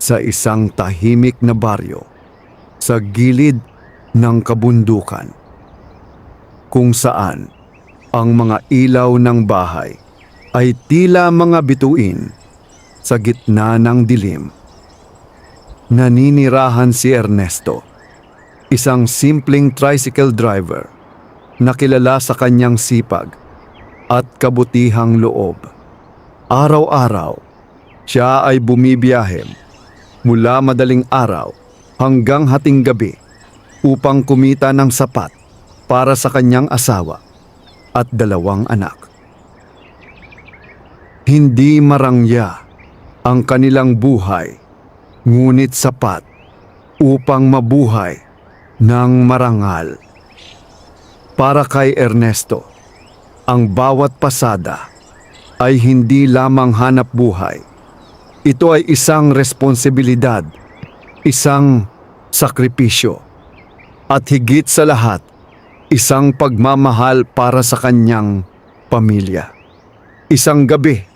sa isang tahimik na baryo sa gilid ng kabundukan, kung saan ang mga ilaw ng bahay ay tila mga bituin sa gitna ng dilim. Naninirahan si Ernesto, isang simpleng tricycle driver na kilala sa kanyang sipag at kabutihang loob. Araw-araw, siya ay bumibiyahe mula madaling araw hanggang hating gabi upang kumita ng sapat para sa kanyang asawa at 2 anak. Hindi marangya ang kanilang buhay, ngunit sapat upang mabuhay ng marangal. Para kay Ernesto, ang bawat pasada ay hindi lamang hanap buhay. Ito ay isang responsibilidad, isang sakripisyo, at higit sa lahat, isang pagmamahal para sa kanyang pamilya. Isang gabi,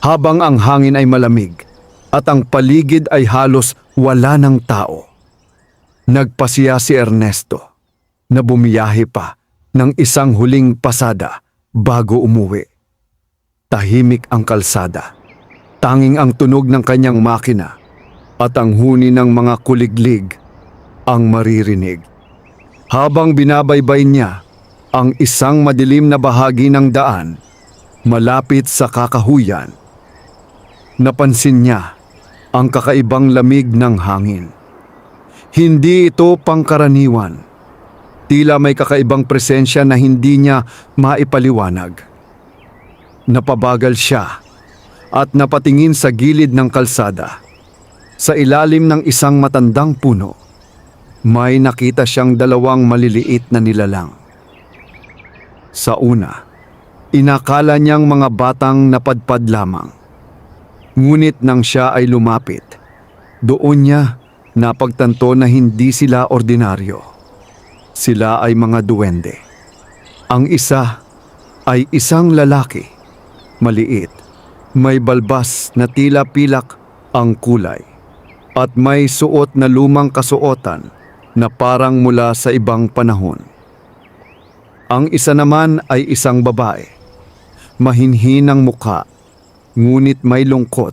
habang ang hangin ay malamig at ang paligid ay halos wala ng tao, nagpasiya si Ernesto na bumiyahe pa ng isang huling pasada bago umuwi. Tahimik ang kalsada, tanging ang tunog ng kanyang makina at ang huni ng mga kuliglig ang maririnig. Habang binabaybay niya ang isang madilim na bahagi ng daan malapit sa kakahuyan, napansin niya ang kakaibang lamig ng hangin. Hindi ito pangkaraniwan. Tila may kakaibang presensya na hindi niya maipaliwanag. Napabagal siya at napatingin sa gilid ng kalsada. Sa ilalim ng isang matandang puno, may nakita siyang 2 maliliit na nilalang. Sa una, inakala niyang mga batang napadpad lamang. Ngunit nang siya ay lumapit, doon niya napagtanto na hindi sila ordinaryo. Sila ay mga duwende. Ang isa ay isang lalaki, maliit, may balbas na tila pilak ang kulay, at may suot na lumang kasuotan na parang mula sa ibang panahon. Ang isa naman ay isang babae, mahinhin ang mukha, ngunit may lungkot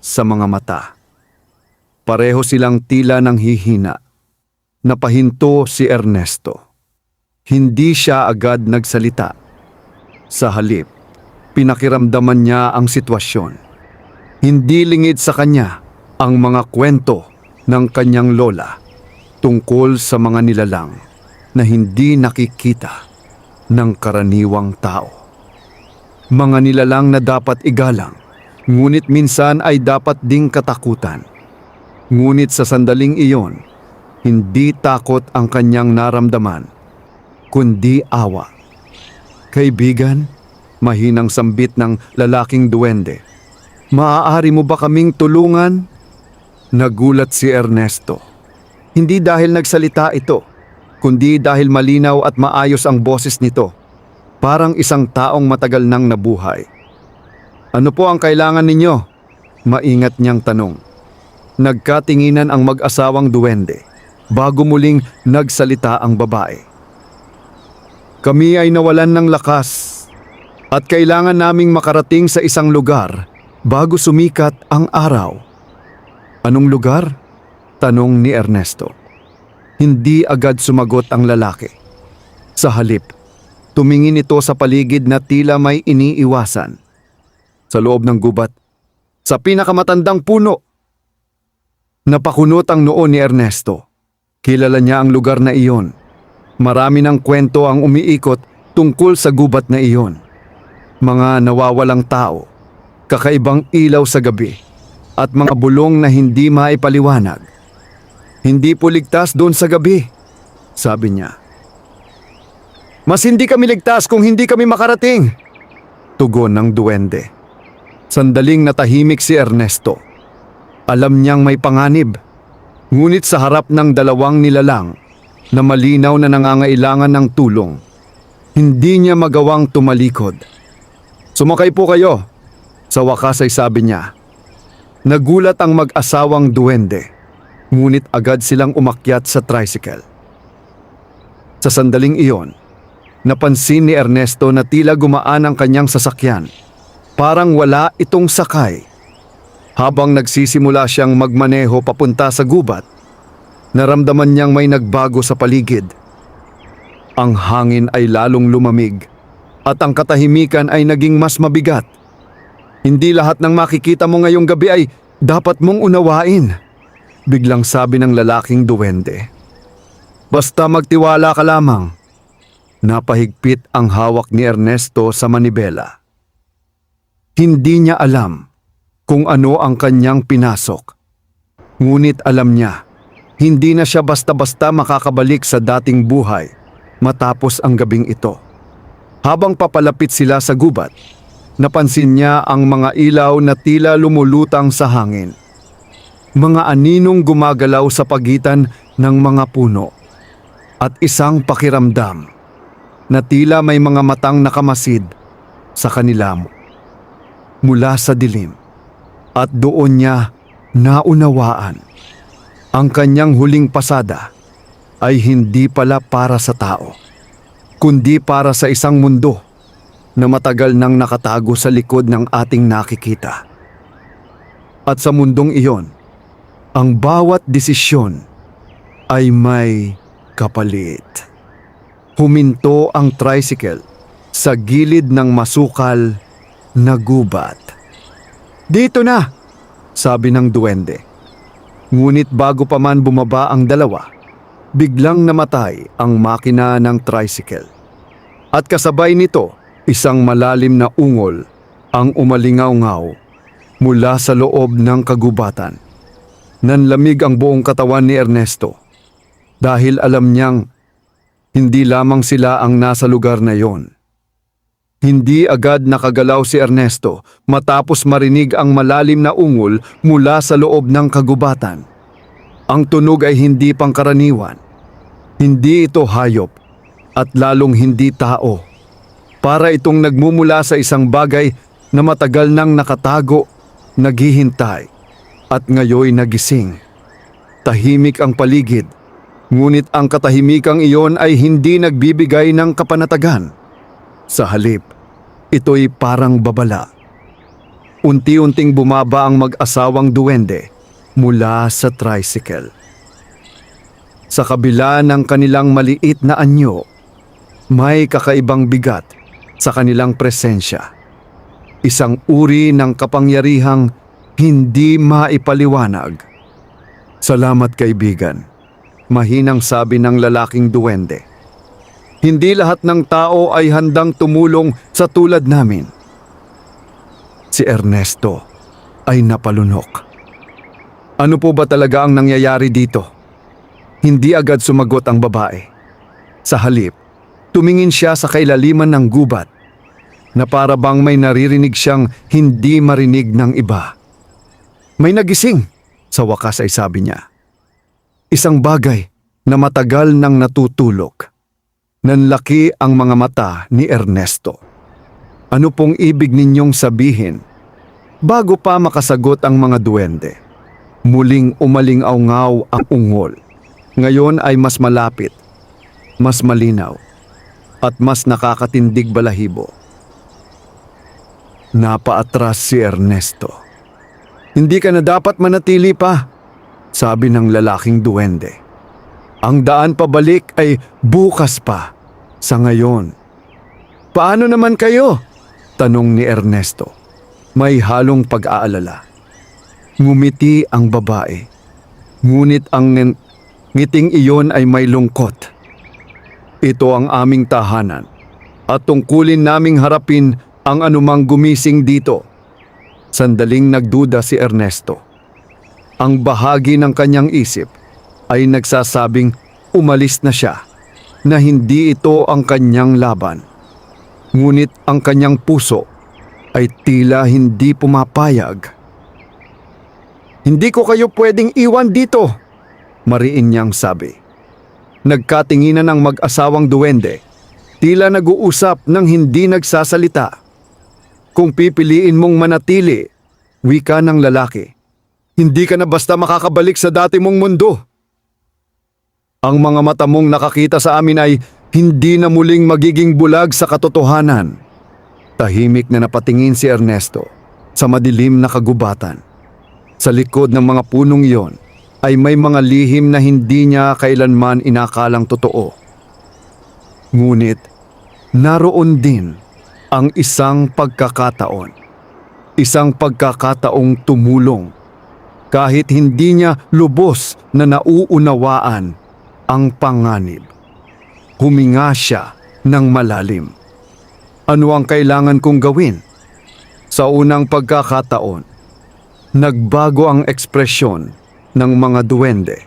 sa mga mata. Pareho silang tila nang hihina. Napahinto si Ernesto. Hindi siya agad nagsalita. Sa halip, pinakiramdaman niya ang sitwasyon. Hindi lingid sa kanya ang mga kwento ng kanyang lola tungkol sa mga nilalang na hindi nakikita ng karaniwang tao. Mga nilalang na dapat igalang, ngunit minsan ay dapat ding katakutan. Ngunit sa sandaling iyon, hindi takot ang kanyang naramdaman, kundi awa. "Kaibigan," mahinang sambit ng lalaking duwende, "maaari mo ba kaming tulungan?" Nagulat si Ernesto. Hindi dahil nagsalita ito, kundi dahil malinaw at maayos ang boses nito. Parang isang taong matagal nang nabuhay. "Ano po ang kailangan ninyo?" maingat niyang tanong. Nagkatinginan ang mag-asawang duwende bago muling nagsalita ang babae. "Kami ay nawalan ng lakas at kailangan naming makarating sa isang lugar bago sumikat ang araw." "Anong lugar?" tanong ni Ernesto. Hindi agad sumagot ang lalaki. Sa halip, tumingin ito sa paligid na tila may iniiwasan. Sa loob ng gubat, sa pinakamatandang puno. Napakunot ang noo ni Ernesto. Kilala niya ang lugar na iyon. Marami ng kwento ang umiikot tungkol sa gubat na iyon. Mga nawawalang tao, kakaibang ilaw sa gabi, at mga bulong na hindi maipaliwanag. "Hindi po ligtas doon sa gabi," sabi niya. "Mas hindi kami ligtas kung hindi kami makarating," tugon ng duwende. Sandaling natahimik si Ernesto. Alam niyang may panganib. Ngunit sa harap ng 2 nilalang na malinaw na nangangailangan ng tulong, hindi niya magawang tumalikod. "Sumakay po kayo," sa wakas ay sabi niya. Nagulat ang mag-asawang duwende, ngunit agad silang umakyat sa tricycle. Sa sandaling iyon, napansin ni Ernesto na tila gumaan ang kanyang sasakyan. Parang wala itong sakay. Habang nagsisimula siyang magmaneho papunta sa gubat, naramdaman niyang may nagbago sa paligid. Ang hangin ay lalong lumamig at ang katahimikan ay naging mas mabigat. Hindi lahat ng makikita mo ngayong gabi ay dapat mong unawain, biglang sabi ng lalaking duwende. Basta magtiwala ka lamang. Napahigpit ang hawak ni Ernesto sa manibela. Hindi niya alam kung ano ang kanyang pinasok. Ngunit alam niya, hindi na siya basta-basta makakabalik sa dating buhay matapos ang gabing ito. Habang papalapit sila sa gubat, napansin niya ang mga ilaw na tila lumulutang sa hangin. Mga aninong gumagalaw sa pagitan ng mga puno. At isang pakiramdam na tila may mga matang nakamasid sa kanila mula sa dilim. At doon niya naunawaan. Ang kanyang huling pasada ay hindi pala para sa tao, kundi para sa isang mundo na matagal nang nakatago sa likod ng ating nakikita. At sa mundong iyon, ang bawat desisyon ay may kapalit. Huminto ang tricycle sa gilid ng masukal na gubat. Dito na, sabi ng duwende. Ngunit bago pa man bumaba ang dalawa, biglang namatay ang makina ng tricycle. At kasabay nito, isang malalim na ungol ang umalingaw-ngaw mula sa loob ng kagubatan. Nanlamig ang buong katawan ni Ernesto dahil alam niyang hindi lamang sila ang nasa lugar na yon. Hindi agad nakagalaw si Ernesto matapos marinig ang malalim na ungol mula sa loob ng kagubatan. Ang tunog ay hindi pangkaraniwan. Hindi ito hayop at lalong hindi tao. Para itong nagmumula sa isang bagay na matagal nang nakatago, naghihintay at ngayoy nagising. Tahimik ang paligid, ngunit ang katahimikang iyon ay hindi nagbibigay ng kapanatagan. Sa halip, ito'y parang babala. Unti-unting bumaba ang mag-asawang duwende mula sa tricycle. Sa kabila ng kanilang maliit na anyo, may kakaibang bigat sa kanilang presensya. Isang uri ng kapangyarihang hindi maipaliwanag. Salamat kaibigan, mahinang sabi ng lalaking duwende. Hindi lahat ng tao ay handang tumulong sa tulad namin. Si Ernesto ay napalunok. Ano po ba talaga ang nangyayari dito? Hindi agad sumagot ang babae. Sa halip, tumingin siya sa kailaliman ng gubat na para bang may naririnig siyang hindi marinig ng iba. May nagising, sa wakas ay sabi niya. Isang bagay na matagal nang natutulog. Nanlaki ang mga mata ni Ernesto. Ano pong ibig ninyong sabihin? Bago pa makasagot ang mga duwende, muling umaling-awngaw ang ungol. Ngayon ay mas malapit, mas malinaw, at mas nakakatindig balahibo. Napaatras si Ernesto. Hindi ka na dapat manatili pa, sabi ng lalaking duwende. Ang daan pabalik ay bukas pa, sa ngayon. Paano naman kayo? Tanong ni Ernesto. May halong pag-aalala. Ngumiti ang babae. Ngunit ang ngiting iyon ay may lungkot. Ito ang aming tahanan at tungkulin naming harapin ang anumang gumising dito. Sandaling nagduda si Ernesto. Ang bahagi ng kanyang isip ay nagsasabing umalis na siya, na hindi ito ang kanyang laban. Ngunit ang kanyang puso ay tila hindi pumapayag. Hindi ko kayo pwedeng iwan dito, mariin niyang sabi. Nagkatinginan ang mag-asawang duwende, tila nag-uusap ng hindi nagsasalita. Kung pipiliin mong manatili, wika ng lalaki, Hindi ka na basta makakabalik sa dati mong mundo. Ang mga mata mong nakakita sa amin ay hindi na muling magiging bulag sa katotohanan. Tahimik na napatingin si Ernesto sa madilim na kagubatan. Sa likod ng mga punong iyon ay may mga lihim na hindi niya kailanman inakalang totoo. Ngunit naroon din ang isang pagkakataon. Isang pagkakataong tumulong kahit hindi niya lubos na nauunawaan ang panganib. Huminga siya ng malalim. Ano ang kailangan kong gawin? Sa unang pagkakataon, nagbago ang ekspresyon ng mga duwende.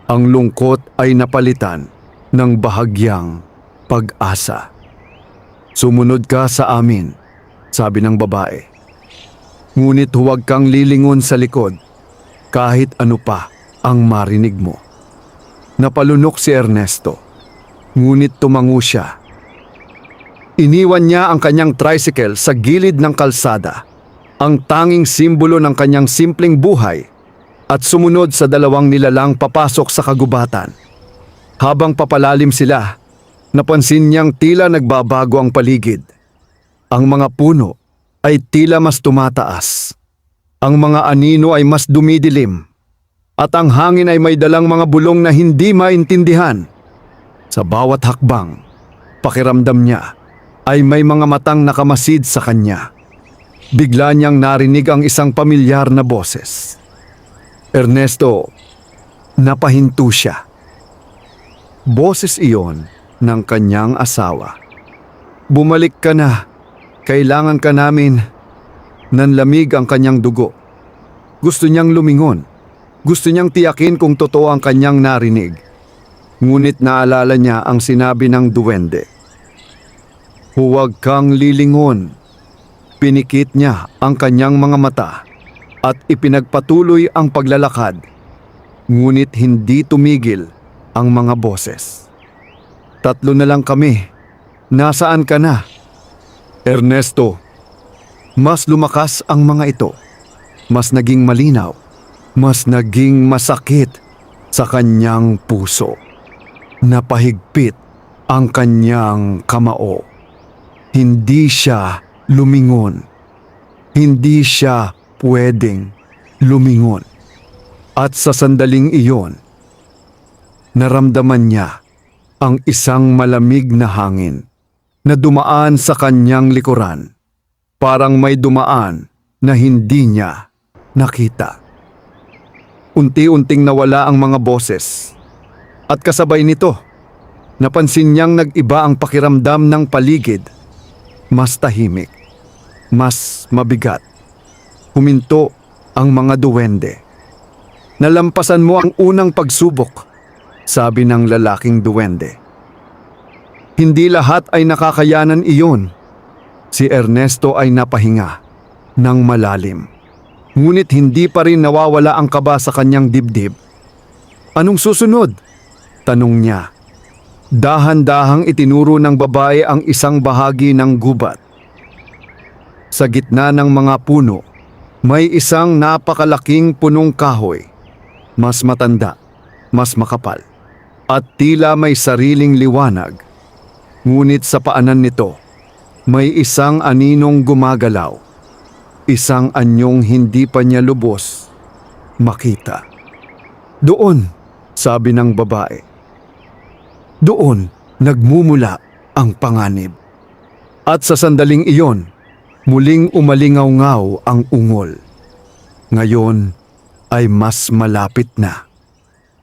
Ang lungkot ay napalitan ng bahagyang pag-asa. Sumunod ka sa amin, sabi ng babae. Ngunit huwag kang lilingon sa likod kahit ano pa ang marinig mo. Napalunok si Ernesto, ngunit tumango siya. Iniwan niya ang kanyang tricycle sa gilid ng kalsada, ang tanging simbolo ng kanyang simpleng buhay, at sumunod sa dalawang nilalang papasok sa kagubatan. Habang papalalim sila, napansin niyang tila nagbabago ang paligid. Ang mga puno ay tila mas tumataas. Ang mga anino ay mas dumidilim. At ang hangin ay may dalang mga bulong na hindi maintindihan. Sa bawat hakbang, pakiramdam niya ay may mga matang nakamasid sa kanya. Bigla niyang narinig ang isang pamilyar na boses. Ernesto, napahinto siya. Boses iyon ng kanyang asawa. Bumalik ka na. Kailangan ka namin. Nanlamig ang kanyang dugo. Gusto niyang lumingon. Gusto niyang tiyakin kung totoo ang kanyang narinig. Ngunit naalala niya ang sinabi ng duwende. Huwag kang lilingon. Pinikit niya ang kanyang mga mata at ipinagpatuloy ang paglalakad. Ngunit hindi tumigil ang mga boses. 3 na lang kami. Nasaan ka na? Ernesto, mas lumakas ang mga ito. Mas naging malinaw. Mas naging masakit sa kanyang puso. Napahigpit ang kanyang kamao. Hindi siya lumingon. Hindi siya pwedeng lumingon. At sa sandaling iyon, naramdaman niya ang isang malamig na hangin na dumaan sa kanyang likuran. Parang may dumaan na hindi niya nakita. Unti-unting nawala ang mga boses. At kasabay nito, napansin niyang nag-iba ang pakiramdam ng paligid. Mas tahimik, mas mabigat. Huminto ang mga duwende. Nalampasan mo ang unang pagsubok, sabi ng lalaking duwende. Hindi lahat ay nakakayanan iyon. Si Ernesto ay napahinga ng malalim. Ngunit hindi pa rin nawawala ang kaba sa kanyang dibdib. Anong susunod? Tanong niya. Dahan-dahang itinuro ng babae ang isang bahagi ng gubat. Sa gitna ng mga puno, may isang napakalaking punong kahoy. Mas matanda, mas makapal, at tila may sariling liwanag. Ngunit sa paanan nito, may isang aninong gumagalaw. Isang anyong hindi pa niya lubos makita. Doon, sabi ng babae. Doon nagmumula ang panganib. At sa sandaling iyon, muling umalingaw-ngaw ang ungol. Ngayon ay mas malapit na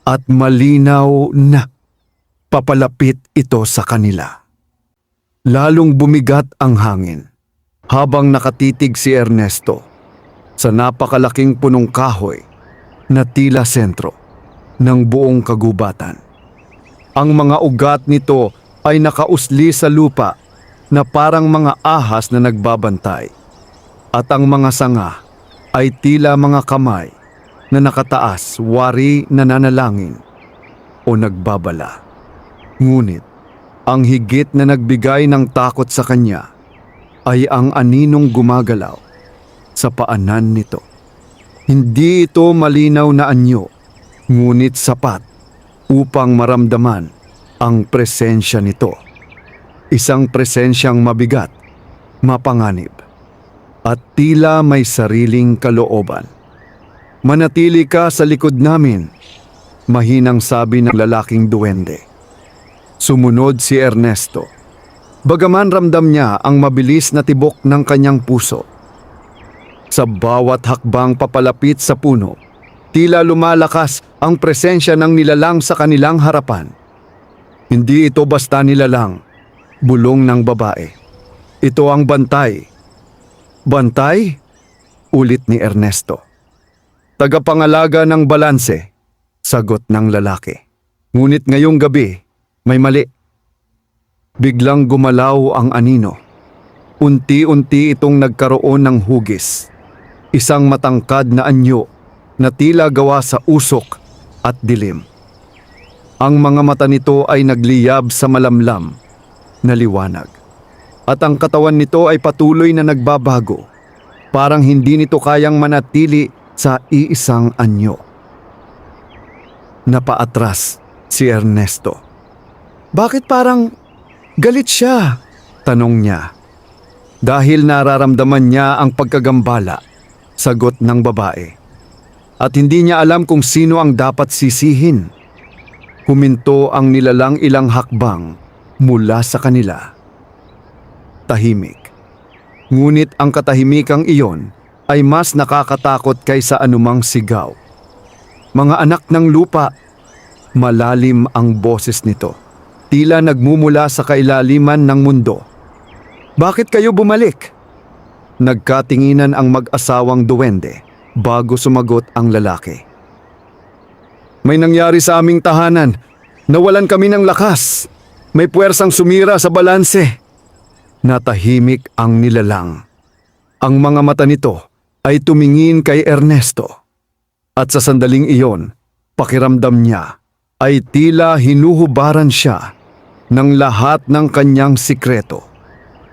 at malinaw na. Papalapit ito sa kanila. Lalong bumigat ang hangin habang nakatitig si Ernesto sa napakalaking punong kahoy na tila sentro ng buong kagubatan. Ang mga ugat nito ay nakausli sa lupa na parang mga ahas na nagbabantay, at ang mga sanga ay tila mga kamay na nakataas, wari na nanalangin o nagbabala. Ngunit ang higit na nagbigay ng takot sa kanya ay ang aninong gumagalaw sa paanan nito. Hindi ito malinaw na anyo, ngunit sapat upang maramdaman ang presensya nito. Isang presensyang mabigat, mapanganib, at tila may sariling kalooban. Manatili ka sa likod namin, mahinang sabi ng lalaking duwende. Sumunod si Ernesto. Bagaman ramdam niya ang mabilis na tibok ng kanyang puso. Sa bawat hakbang papalapit sa puno, tila lumalakas ang presensya ng nilalang sa kanilang harapan. Hindi ito basta nilalang, bulong ng babae. Ito ang bantay. Bantay? Ulit ni Ernesto. Tagapangalaga ng balanse, sagot ng lalaki. Ngunit ngayong gabi, may mali. Biglang gumalaw ang anino. Unti-unti itong nagkaroon ng hugis. Isang matangkad na anyo na tila gawa sa usok at dilim. Ang mga mata nito ay nagliyab sa malamlam na liwanag. At ang katawan nito ay patuloy na nagbabago. Parang hindi nito kayang manatili sa iisang anyo. Napaatras si Ernesto. Bakit parang galit siya? Tanong niya. Dahil nararamdaman niya ang pagkagambala, sagot ng babae. At hindi niya alam kung sino ang dapat sisihin. Huminto ang nilalang ilang hakbang mula sa kanila. Tahimik. Ngunit ang katahimikang iyon ay mas nakakatakot kaysa anumang sigaw. Mga anak ng lupa, malalim ang boses nito. Tila nagmumula sa kailaliman ng mundo. Bakit kayo bumalik? Nagkatinginan ang mag-asawang duwende bago sumagot ang lalaki. May nangyari sa aming tahanan. Nawalan kami ng lakas. May puwersang sumira sa balanse. Natahimik ang nilalang. Ang mga mata nito ay tumingin kay Ernesto. At sa sandaling iyon, pakiramdam niya ay tila hinuhubaran siya ng lahat ng kanyang sikreto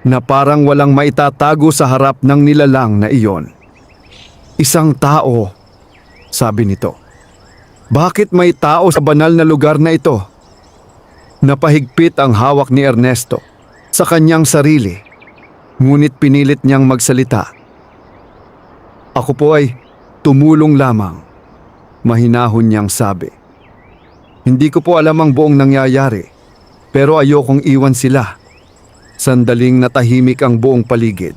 na parang walang maitatago sa harap ng nilalang na iyon. Isang tao, sabi nito. Bakit may tao sa banal na lugar na ito? Napahigpit ang hawak ni Ernesto sa kanyang sarili, ngunit pinilit niyang magsalita. Ako po ay tumulong lamang, mahinahon niyang sabi. Hindi ko po alam ang buong nangyayari, pero ayokong iwan sila. Sandaling natahimik ang buong paligid.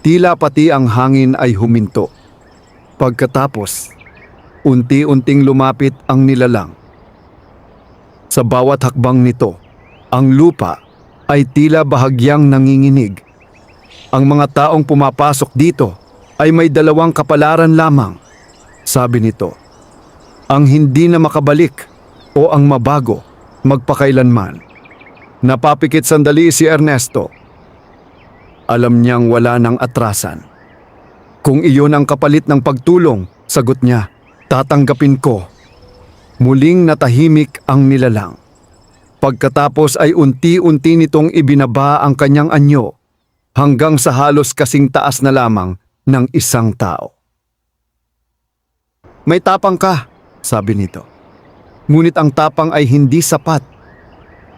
Tila pati ang hangin ay huminto. Pagkatapos, unti-unting lumapit ang nilalang. Sa bawat hakbang nito, ang lupa ay tila bahagyang nanginginig. Ang mga taong pumapasok dito ay may dalawang kapalaran lamang, sabi nito. Ang hindi na makabalik o ang mabago magpakailanman. Napapikit sandali si Ernesto. Alam niyang wala nang atrasan. Kung iyon ang kapalit ng pagtulong, sagot niya, tatanggapin ko. Muling natahimik ang nilalang. Pagkatapos ay unti-unti nitong ibinaba ang kanyang anyo hanggang sa halos kasing taas na lamang ng isang tao. May tapang ka, sabi nito. Ngunit ang tapang ay hindi sapat.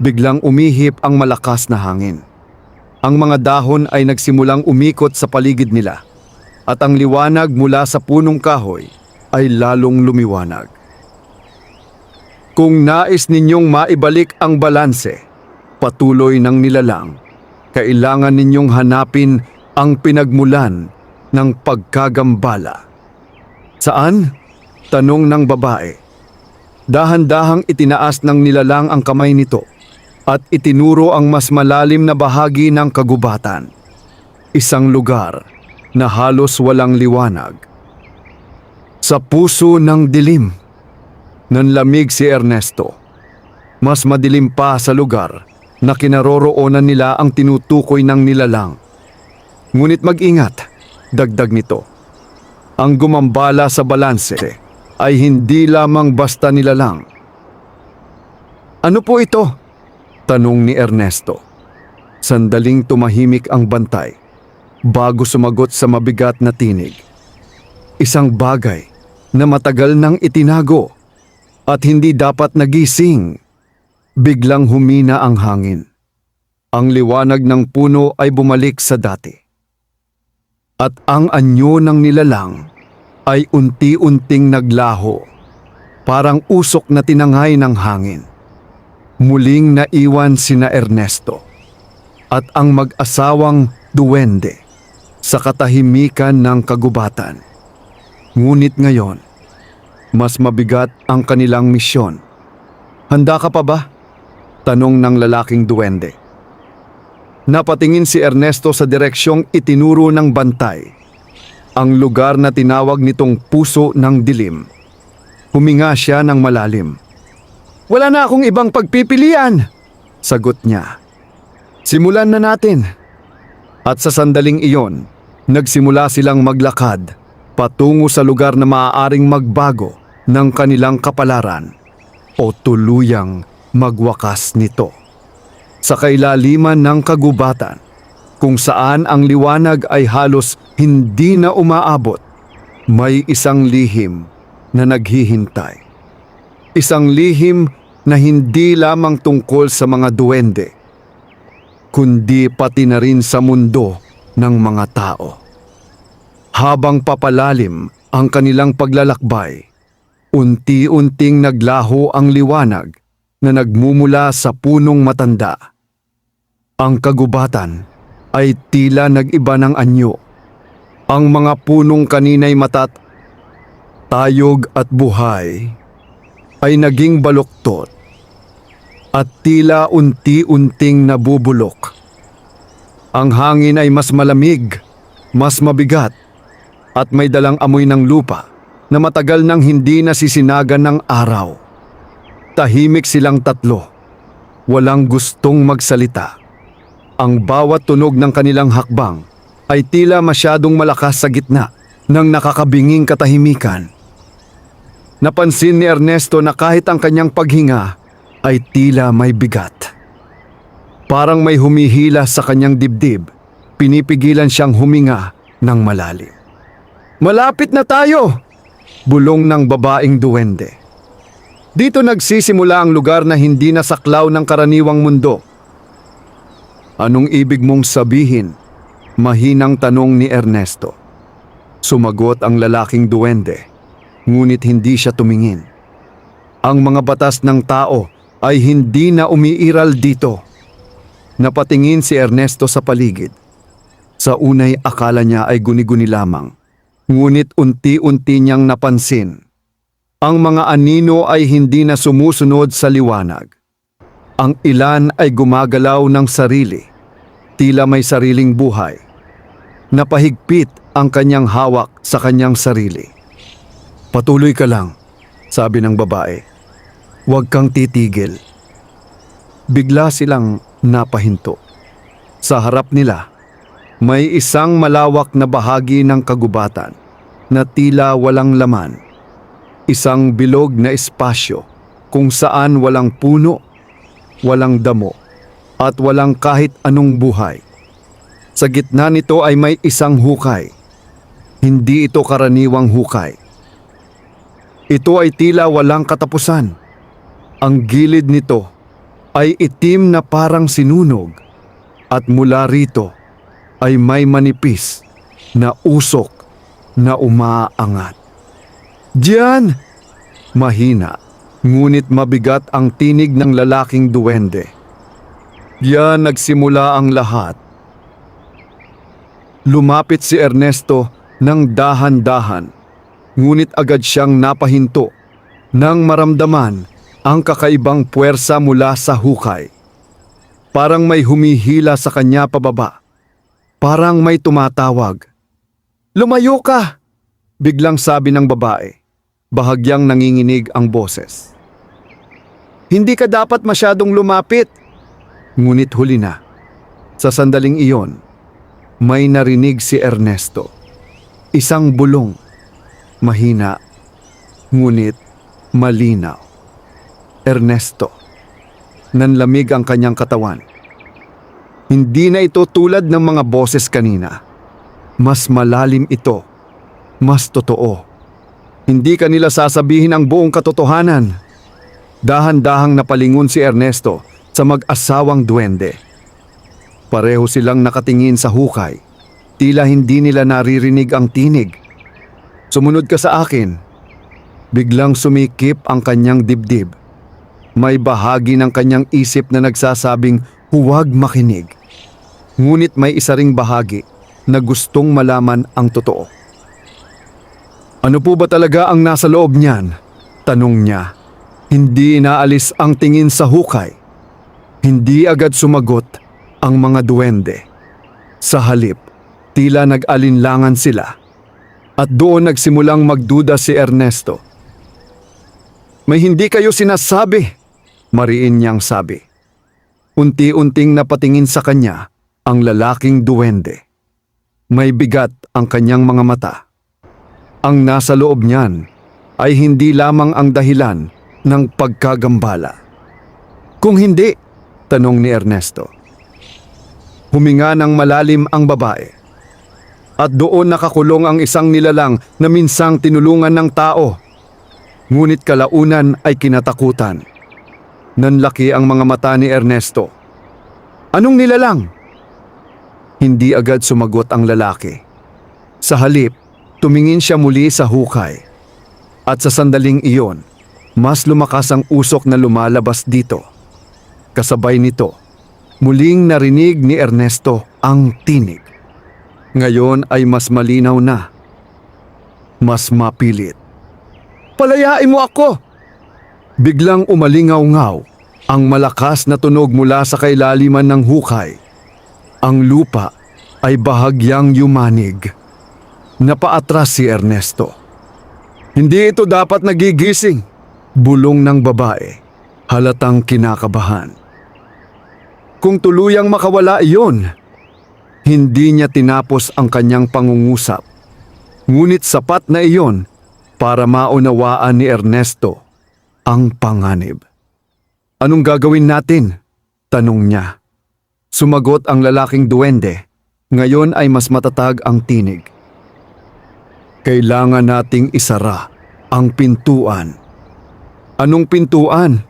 Biglang umihip ang malakas na hangin. Ang mga dahon ay nagsimulang umikot sa paligid nila at ang liwanag mula sa punong kahoy ay lalong lumiwanag. Kung nais ninyong maibalik ang balanse, patuloy ng nilalang, kailangan ninyong hanapin ang pinagmulan ng pagkagambala. Saan? Tanong ng babae. Dahan-dahang itinaas ng nilalang ang kamay nito at itinuro ang mas malalim na bahagi ng kagubatan. Isang lugar na halos walang liwanag. Sa puso ng dilim. Nanlamig si Ernesto. Mas madilim pa sa lugar na kinaroroonan nila ang tinutukoy ng nilalang. Ngunit mag-ingat, dagdag nito. Ang gumambala sa balanse ay hindi lamang basta nilalang. Ano po ito? Tanong ni Ernesto. Sandaling tumahimik ang bantay bago sumagot sa mabigat na tinig. isang bagay na matagal nang itinago at hindi dapat nagising. Biglang humina ang hangin. Ang liwanag ng puno ay bumalik sa dati. At ang anyo ng nilalang ay unti-unting naglaho, parang usok na tinangay ng hangin. Muling naiwan sina Ernesto at ang mag-asawang duwende sa katahimikan ng kagubatan. Ngunit ngayon, mas mabigat ang kanilang misyon. Handa ka pa ba? Tanong ng lalaking duwende. Napatingin si Ernesto sa direksyong itinuro ng bantay, ang lugar na tinawag nitong puso ng dilim. Huminga siya ng malalim. Wala na akong ibang pagpipilian, sagot niya. Simulan na natin. At sa sandaling iyon, nagsimula silang maglakad patungo sa lugar na maaaring magbago ng kanilang kapalaran o tuluyang magwakas nito. Sa kailaliman ng kagubatan, kung saan ang liwanag ay halos hindi na umaabot, may isang lihim na naghihintay. Isang lihim na hindi lamang tungkol sa mga duwende, kundi pati na rin sa mundo ng mga tao. Habang papalalim ang kanilang paglalakbay, unti-unting naglaho ang liwanag na nagmumula sa punong matanda. Ang kagubatan ay tila nag-iba ng anyo. Ang mga punong kanina'y tayog at buhay ay naging baluktot at tila unti-unting nabubulok. Ang hangin ay mas malamig, mas mabigat at may dalang amoy ng lupa na matagal nang hindi nasisinagan ng araw. Tahimik silang tatlo, walang gustong magsalita. Ang bawat tunog ng kanilang hakbang ay tila masyadong malakas sa gitna ng nakakabinging katahimikan. Napansin ni Ernesto na kahit ang kanyang paghinga ay tila may bigat. Parang may humihila sa kanyang dibdib, pinipigilan siyang huminga ng malalim. Malapit na tayo! Bulong ng babaeng duwende. Dito nagsisimula ang lugar na hindi nasaklaw ng karaniwang mundo. Anong ibig mong sabihin? Mahinang tanong ni Ernesto. Sumagot ang lalaking duwende, ngunit hindi siya tumingin. Ang mga batas ng tao ay hindi na umiiral dito. Napatingin si Ernesto sa paligid. Sa unay akala niya ay guni-guni lamang, ngunit unti-unti niyang napansin. Ang mga anino ay hindi na sumusunod sa liwanag. Ang ilan ay gumagalaw ng sarili, tila may sariling buhay. Napahigpit ang kanyang hawak sa kanyang sarili. Patuloy ka lang, sabi ng babae. Huwag kang titigil. Bigla silang napahinto. Sa harap nila, may isang malawak na bahagi ng kagubatan na tila walang laman. Isang bilog na espasyo kung saan walang puno, walang damo, at walang kahit anong buhay. Sa gitna nito ay may isang hukay. Hindi ito karaniwang hukay. Ito ay tila walang katapusan. Ang gilid nito ay itim na parang sinunog at mula rito ay may manipis na usok na umaangat. Diyan! Mahina, ngunit mabigat ang tinig ng lalaking duwende. Diyan nagsimula ang lahat. Lumapit si Ernesto ng dahan-dahan, ngunit agad siyang napahinto nang maramdaman ang kakaibang puwersa mula sa hukay. Parang may humihila sa kanya pababa. Parang may tumatawag. Lumayo ka! Biglang sabi ng babae. Bahagyang nanginginig ang boses. Hindi ka dapat masyadong lumapit. Ngunit huli na. Sa sandaling iyon, may narinig si Ernesto. Isang bulong. Mahina, ngunit malinaw. Ernesto. Nanlamig ang kanyang katawan. Hindi na ito tulad ng mga boses kanina. Mas malalim ito. mas totoo. Hindi kanila sasabihin ang buong katotohanan. Dahan-dahang napalingon si Ernesto sa mag-asawang duwende. Pareho silang nakatingin sa hukay. Tila hindi nila naririnig ang tinig. "Sumunod ka sa akin." Biglang sumikip ang kanyang dibdib. May bahagi ng kanyang isip na nagsasabing huwag makinig. Ngunit may isa ring bahagi na gustong malaman ang totoo. "Ano po ba talaga ang nasa loob niyan?" tanong niya. Hindi inaalis ang tingin sa hukay. Hindi agad sumagot ang mga duwende. Sa halip, tila nag-alinlangan sila. At doon nagsimulang magduda si Ernesto. "May hindi kayo sinasabi," mariin niyang sabi. Unti-unting napatingin sa kanya ang lalaking duwende. May bigat ang kanyang mga mata. Ang nasa loob niyan ay hindi lamang ang dahilan ng pagkagambala. "Kung hindi?" tanong ni Ernesto. Huminga ng malalim ang babae. At doon nakakulong ang isang nilalang na minsang tinulungan ng tao. Ngunit kalaunan ay kinatakutan. Nanlaki ang mga mata ni Ernesto. "Anong nilalang?" Hindi agad sumagot ang lalaki. Sa halip, tumingin siya muli sa hukay. At sa sandaling iyon, mas lumakas ang usok na lumalabas dito. Kasabay nito, muling narinig ni Ernesto ang tinig. Ngayon ay mas malinaw na. Mas mapilit. "Palayain mo ako!" Biglang umalingaw-ngaw ang malakas na tunog mula sa kailaliman ng hukay. Ang lupa ay bahagyang yumanig. Napaatras si Ernesto. "Hindi ito dapat nagigising," bulong ng babae, halatang kinakabahan. Kung tuluyang makawala iyon, hindi niya tinapos ang kanyang pangungusap. Ngunit sapat na iyon para maunawaan ni Ernesto ang panganib. "Anong gagawin natin?" tanong niya. Sumagot ang lalaking duwende. Ngayon ay mas matatag ang tinig. "Kailangan nating isara ang pintuan." "Anong pintuan?"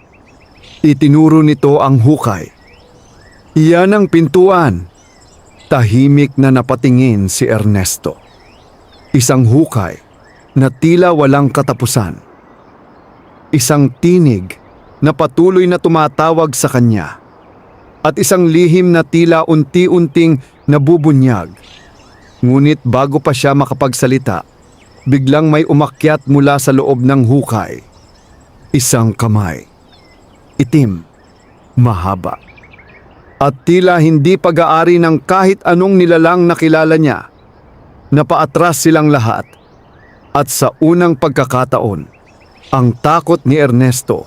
Itinuro nito ang hukay. "Iyan ang pintuan." Tahimik na napatingin si Ernesto. Isang hukay na tila walang katapusan. Isang tinig na patuloy na tumatawag sa kanya. At isang lihim na tila unti-unting nabubunyag. Ngunit bago pa siya makapagsalita, biglang may umakyat mula sa loob ng hukay. Isang kamay. Itim, mahaba. At tila hindi pag-aari ng kahit anong nilalang nakilala niya. Napaatras silang lahat. At sa unang pagkakataon, ang takot ni Ernesto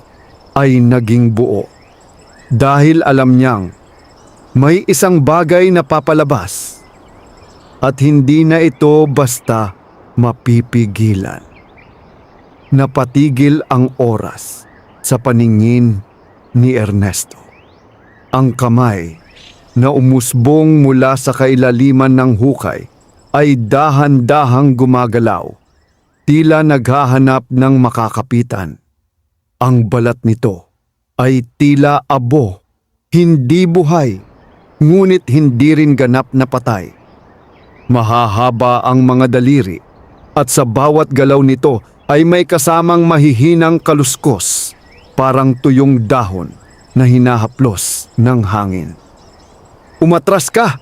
ay naging buo. Dahil alam niyang may isang bagay na papalabas. At hindi na ito basta mapipigilan. Napatigil ang oras sa paningin ni Ernesto. Ang kamay na umusbong mula sa kailaliman ng hukay ay dahan-dahang gumagalaw, tila naghahanap ng makakapitan. Ang balat nito ay tila abo, hindi buhay, ngunit hindi rin ganap na patay. Mahahaba ang mga daliri at sa bawat galaw nito ay may kasamang mahihinang kaluskos, parang tuyong dahon na hinahaplos ng hangin. "Umatras ka!"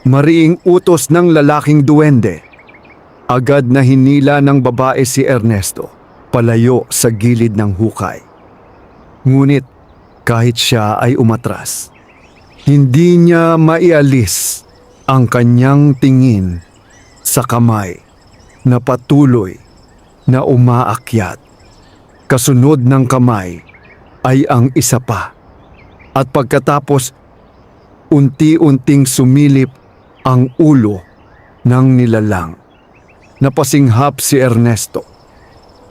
mariing utos ng lalaking duwende. Agad na hinila ng babae si Ernesto, palayo sa gilid ng hukay. Ngunit kahit siya ay umatras, hindi niya maialis ang kanyang tingin sa kamay na patuloy na umaakyat. Kasunod ng kamay ay ang isa pa. At pagkatapos, unti-unting sumilip ang ulo ng nilalang. Napasinghap si Ernesto.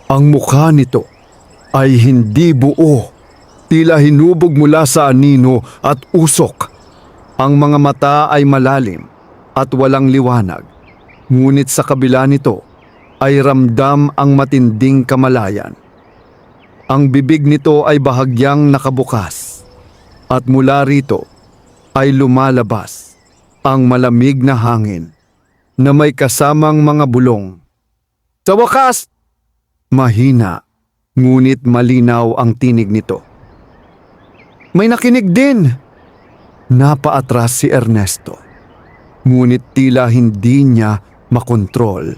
Ang mukha nito ay hindi buo, tila hinubog mula sa anino at usok. Ang mga mata ay malalim at walang liwanag, ngunit sa kabila nito ay ramdam ang matinding kamalayan. Ang bibig nito ay bahagyang nakabukas at mula rito ay lumalabas ang malamig na hangin na may kasamang mga bulong. Sa wakas, mahina ngunit malinaw ang tinig nito. May nakinig din. Napaatras si Ernesto. Ngunit tila hindi niya makontrol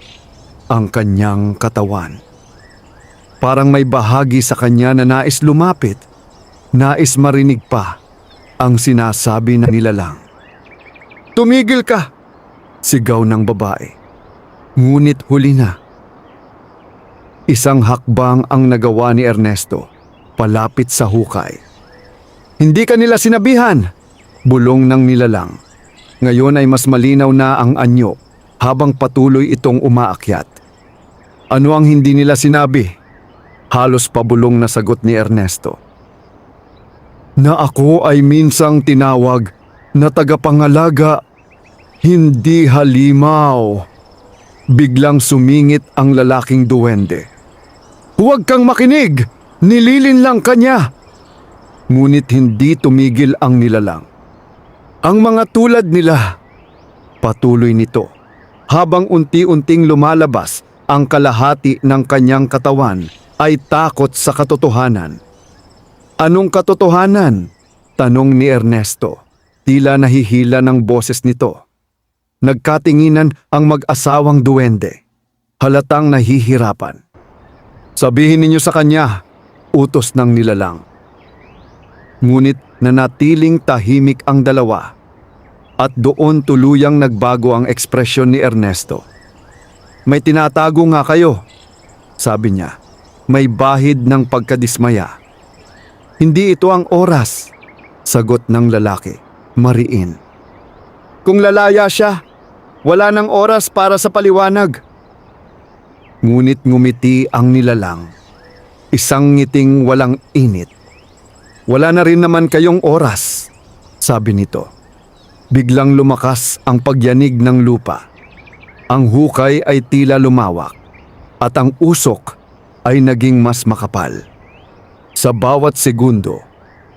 ang kanyang katawan. Parang may bahagi sa kanya na nais lumapit, nais marinig pa ang sinasabi ng nilalang. Tumigil ka! Sigaw ng babae. Ngunit huli na. Isang hakbang ang nagawa ni Ernesto palapit sa hukay. Hindi ka nila sinabihan! Bulong ng nilalang. Ngayon ay mas malinaw na ang anyo habang patuloy itong umaakyat. Ano ang hindi nila sinabi? Halos pabulong na sagot ni Ernesto. Na ako ay minsang tinawag na tagapangalaga, hindi halimaw. Biglang sumingit ang lalaking duwende. Huwag kang makinig! Nililinlang ka niya! Ngunit hindi tumigil ang nilalang. Ang mga tulad nila, patuloy nito, habang unti-unting lumalabas ang kalahati ng kanyang katawan ay takot sa katotohanan. Anong katotohanan? Tanong ni Ernesto. Tila nahihila ng boses nito. Nagkatinginan ang mag-asawang duwende. Halatang nahihirapan. Sabihin ninyo sa kanya, utos ng nilalang. Ngunit nanatiling tahimik ang dalawa at doon tuluyang nagbago ang ekspresyon ni Ernesto. May tinatago nga kayo, sabi niya. May bahid ng pagkadismaya. Hindi ito ang oras, sagot ng lalaki, mariin. Kung lalaya siya, wala nang oras para sa paliwanag. Ngunit ngumiti ang nilalang, isang ngiting walang init. Wala na rin naman kayong oras, sabi nito. Biglang lumakas ang pagyanig ng lupa. Ang hukay ay tila lumawak at ang usok ay naging mas makapal. Sa bawat segundo,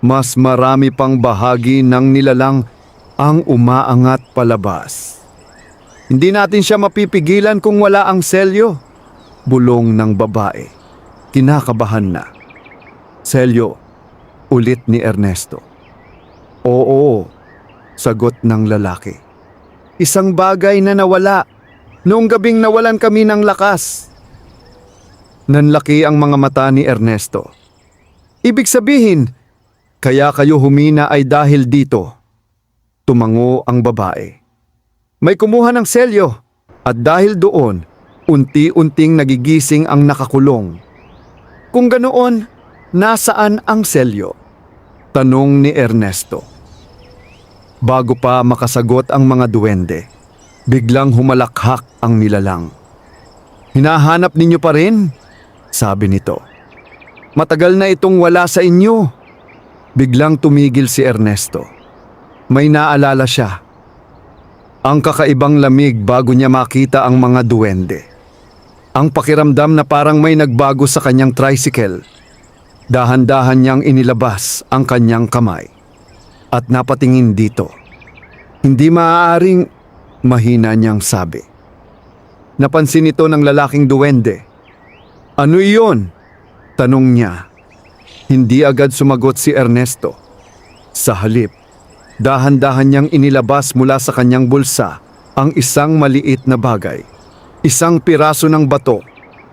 mas marami pang bahagi ng nilalang ang umaangat palabas. Hindi natin siya mapipigilan kung wala ang selyo, bulong ng babae. Kinakabahan na. Selyo, ulit ni Ernesto. Oo, sagot ng lalaki. Isang bagay na nawala noong gabing nawalan kami ng lakas. Nanlaki ang mga mata ni Ernesto. Ibig sabihin, kaya kayo humina ay dahil dito. Tumango ang babae. May kumuha ng selyo at dahil doon, unti-unting nagigising ang nakakulong. Kung ganoon, nasaan ang selyo? Tanong ni Ernesto. Bago pa makasagot ang mga duwende, biglang humalakhak ang nilalang. Hinahanap ninyo pa rin? Sabi nito. Matagal na itong wala sa inyo. Biglang tumigil si Ernesto. May naalala siya. Ang kakaibang lamig bago niya makita ang mga duwende. Ang pakiramdam na parang may nagbago sa kanyang tricycle. Dahan-dahan niyang inilabas ang kanyang kamay. At napatingin dito. Hindi maaaring, mahina niyang sabi. Napansin ito ng lalaking duwende. Ano iyon? Tanong niya. Hindi agad sumagot si Ernesto. Sa halip, dahan-dahan niyang inilabas mula sa kanyang bulsa ang isang maliit na bagay. Isang piraso ng bato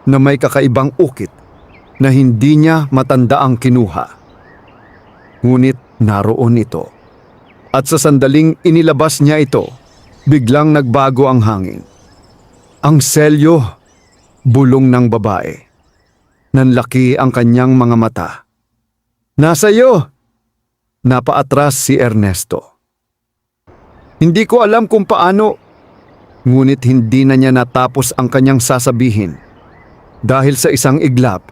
na may kakaibang ukit na hindi niya matandaang kinuha. Ngunit naroon ito. At sa sandaling inilabas niya ito, biglang nagbago ang hangin. Ang selyo, bulong ng babae. Nanlaki ang kanyang mga mata. Nasa iyo! Napaatras si Ernesto. Hindi ko alam kung paano, ngunit hindi na niya natapos ang kanyang sasabihin. Dahil sa isang iglap,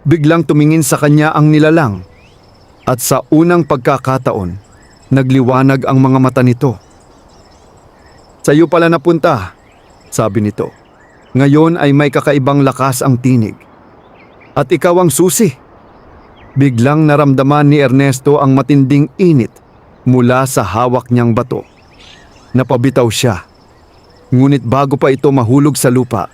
biglang tumingin sa kanya ang nilalang. At sa unang pagkakataon, nagliwanag ang mga mata nito. Sa iyo pala napunta, sabi nito. Ngayon ay may kakaibang lakas ang tinig. At ikaw ang susi. Biglang naramdaman ni Ernesto ang matinding init mula sa hawak niyang bato. Napabitaw siya. Ngunit bago pa ito mahulog sa lupa,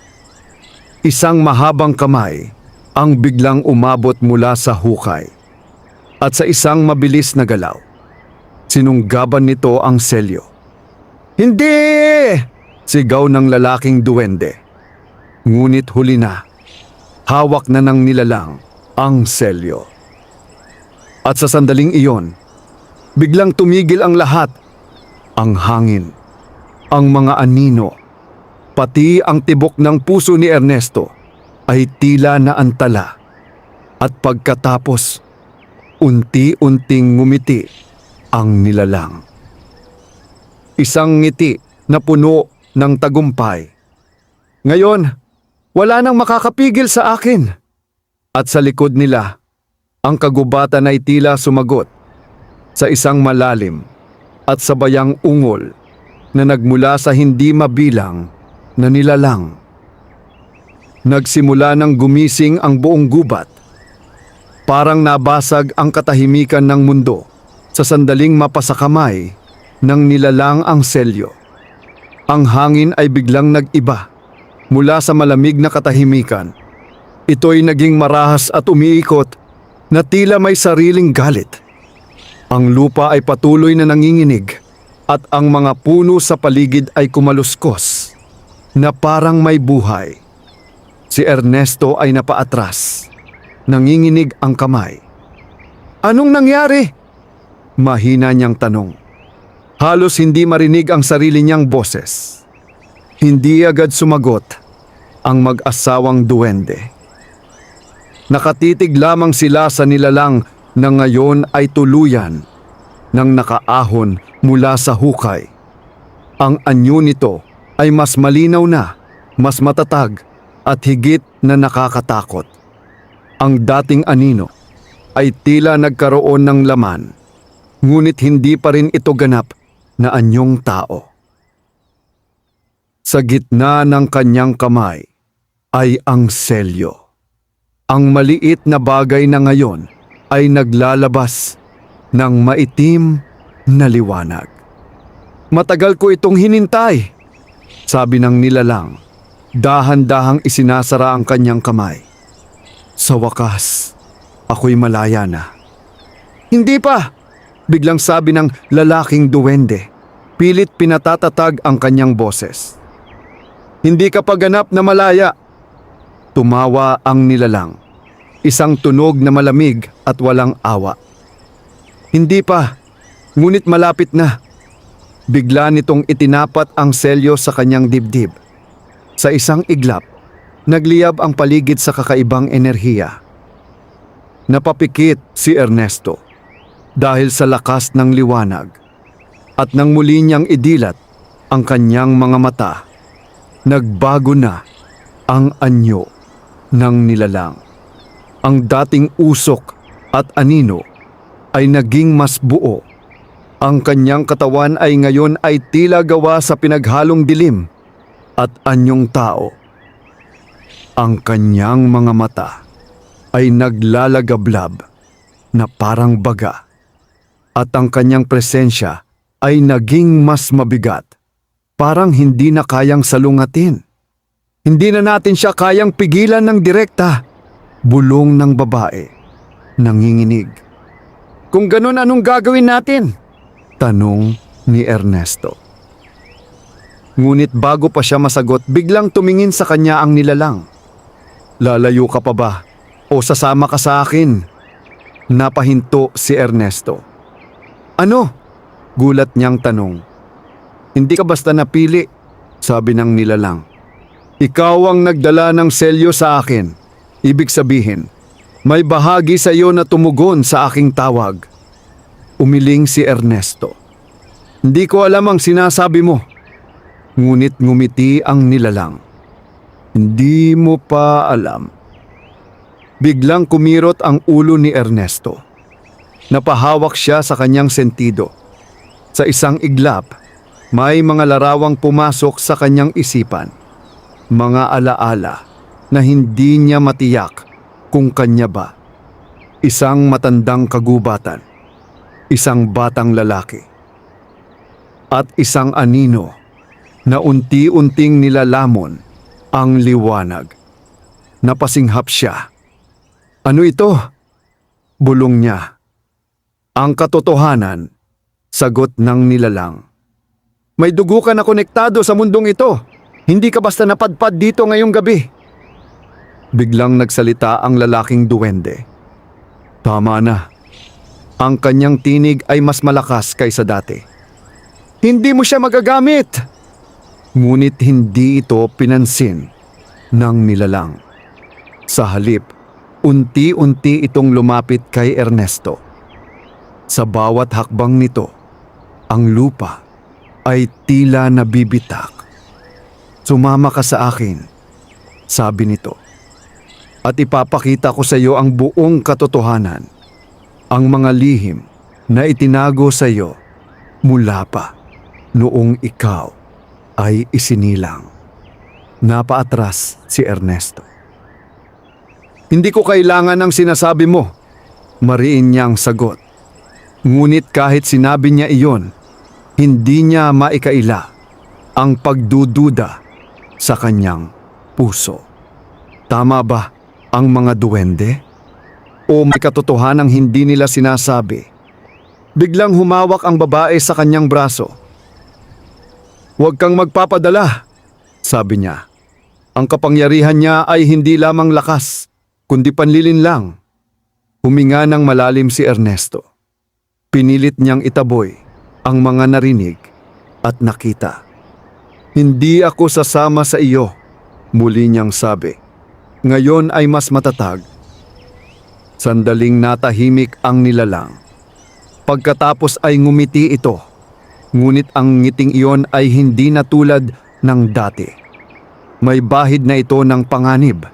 isang mahabang kamay ang biglang umabot mula sa hukay. At sa isang mabilis na galaw, sinunggaban nito ang selyo. "Hindi!" sigaw ng lalaking duwende. Ngunit huli na, hawak na ng nilalang ang selyo. At sa sandaling iyon, biglang tumigil ang lahat. Ang hangin, ang mga anino, pati ang tibok ng puso ni Ernesto ay tila naantala. At pagkatapos, unti-unting ngumiti ang nilalang. Isang ngiti na puno ng tagumpay. Ngayon, wala nang makakapigil sa akin. At sa likod nila, ang kagubatan ay tila sumagot sa isang malalim at sabayang ungol na nagmula sa hindi mabilang na nilalang. Nagsimula ng gumising ang buong gubat. Parang nabasag ang katahimikan ng mundo sa sandaling mapasakamay ng nilalang ang selyo. Ang hangin ay biglang nag-iba mula sa malamig na katahimikan. Ito'y naging marahas at umiikot na tila may sariling galit. Ang lupa ay patuloy na nanginginig at ang mga puno sa paligid ay kumaluskos na parang may buhay. Si Ernesto ay napaatras. Nanginginig ang kamay. "Anong nangyari?" mahina niyang tanong. Halos hindi marinig ang sarili niyang boses. Hindi agad sumagot ang mag-asawang duwende. Nakatitig lamang sila sa nilalang na ngayon ay tuluyan nang nakaahon mula sa hukay. Ang anyo nito ay mas malinaw na, mas matatag at higit na nakakatakot. Ang dating anino ay tila nagkaroon ng laman, ngunit hindi pa rin ito ganap na anyong tao. Sa gitna ng kanyang kamay ay ang selyo. Ang maliit na bagay na ngayon ay naglalabas ng maitim na liwanag. "Matagal ko itong hinintay," sabi ng nilalang. Dahan-dahang isinasara ang kanyang kamay. "Sa wakas, ako'y malaya na." "Hindi pa!" biglang sabi ng lalaking duwende. Pilit pinatatatag ang kanyang boses. "Hindi ka pa ganap na malaya." Tumawa ang nilalang. Isang tunog na malamig at walang awa. "Hindi pa, ngunit malapit na." Bigla nitong itinapat ang selyo sa kanyang dibdib. Sa isang iglap, nagliyab ang paligid sa kakaibang enerhiya. Napapikit si Ernesto dahil sa lakas ng liwanag at nang muli niyang idilat ang kanyang mga mata, nagbago na ang anyo ng nilalang. Ang dating usok at anino ay naging mas buo. Ang kanyang katawan ay ngayon ay tila gawa sa pinaghalong dilim at anyong tao. Ang kanyang mga mata ay naglalagablab na parang baga at ang kanyang presensya ay naging mas mabigat, parang hindi na kayang salungatin. "Hindi na natin siya kayang pigilan ng direkta," bulong ng babae, nanginginig. "Kung ganun, anong gagawin natin?" tanong ni Ernesto. Ngunit bago pa siya masagot, biglang tumingin sa kanya ang nilalang. "Lalayo ka pa ba o sasama ka sa akin?" Napahinto si Ernesto. "Ano?" gulat niyang tanong. "Hindi ka basta napili," sabi ng nilalang. "Ikaw ang nagdala ng selyo sa akin. Ibig sabihin, may bahagi sa iyo na tumugon sa aking tawag." Umiling si Ernesto. "Hindi ko alam ang sinasabi mo." Ngunit ngumiti ang nilalang. "Hindi mo pa alam." Biglang kumirot ang ulo ni Ernesto. Napahawak siya sa kanyang sentido. Sa isang iglap, may mga larawang pumasok sa kanyang isipan. mga alaala na hindi niya matiyak kung kanya ba. Isang matandang kagubatan, isang batang lalaki, at isang anino na unti-unting nilalamon ang liwanag. Napasinghap siya. Ano ito? Bulong niya. Ang katotohanan, sagot ng nilalang. May dugo ka na konektado sa mundong ito. Hindi ka basta napadpad dito ngayong gabi. Biglang nagsalita ang lalaking duwende. Tama na. Ang kanyang tinig ay mas malakas kaysa dati. Hindi mo siya magagamit! Ngunit hindi ito pinansin ng nilalang. Sa halip, unti-unti itong lumapit kay Ernesto. Sa bawat hakbang nito, ang lupa ay tila nabibitak. Sumama ka sa akin, sabi nito. At ipapakita ko sa iyo ang buong katotohanan, ang mga lihim na itinago sa iyo mula pa noong ikaw ay isinilang. Napaatras si Ernesto. Hindi ko kailangan ng sinasabi mo, mariin niyang sagot. Ngunit kahit sinabi niya iyon, hindi niya maikaila ang pagdududa sa kanyang puso. Tama ba ang mga duwende? O may katotohanang hindi nila sinasabi? Biglang humawak ang babae sa kanyang braso. Huwag kang magpapadala, sabi niya. Ang kapangyarihan niya ay hindi lamang lakas, kundi panlilin lang. Huminga ng malalim si Ernesto. Pinilit niyang itaboy ang mga narinig at nakita. Hindi ako sasama sa iyo, muli niyang sabi. Ngayon ay mas matatag. Sandaling natahimik ang nilalang. Pagkatapos ay ngumiti ito. Ngunit ang ngiting iyon ay hindi na tulad ng dati. May bahid na ito ng panganib.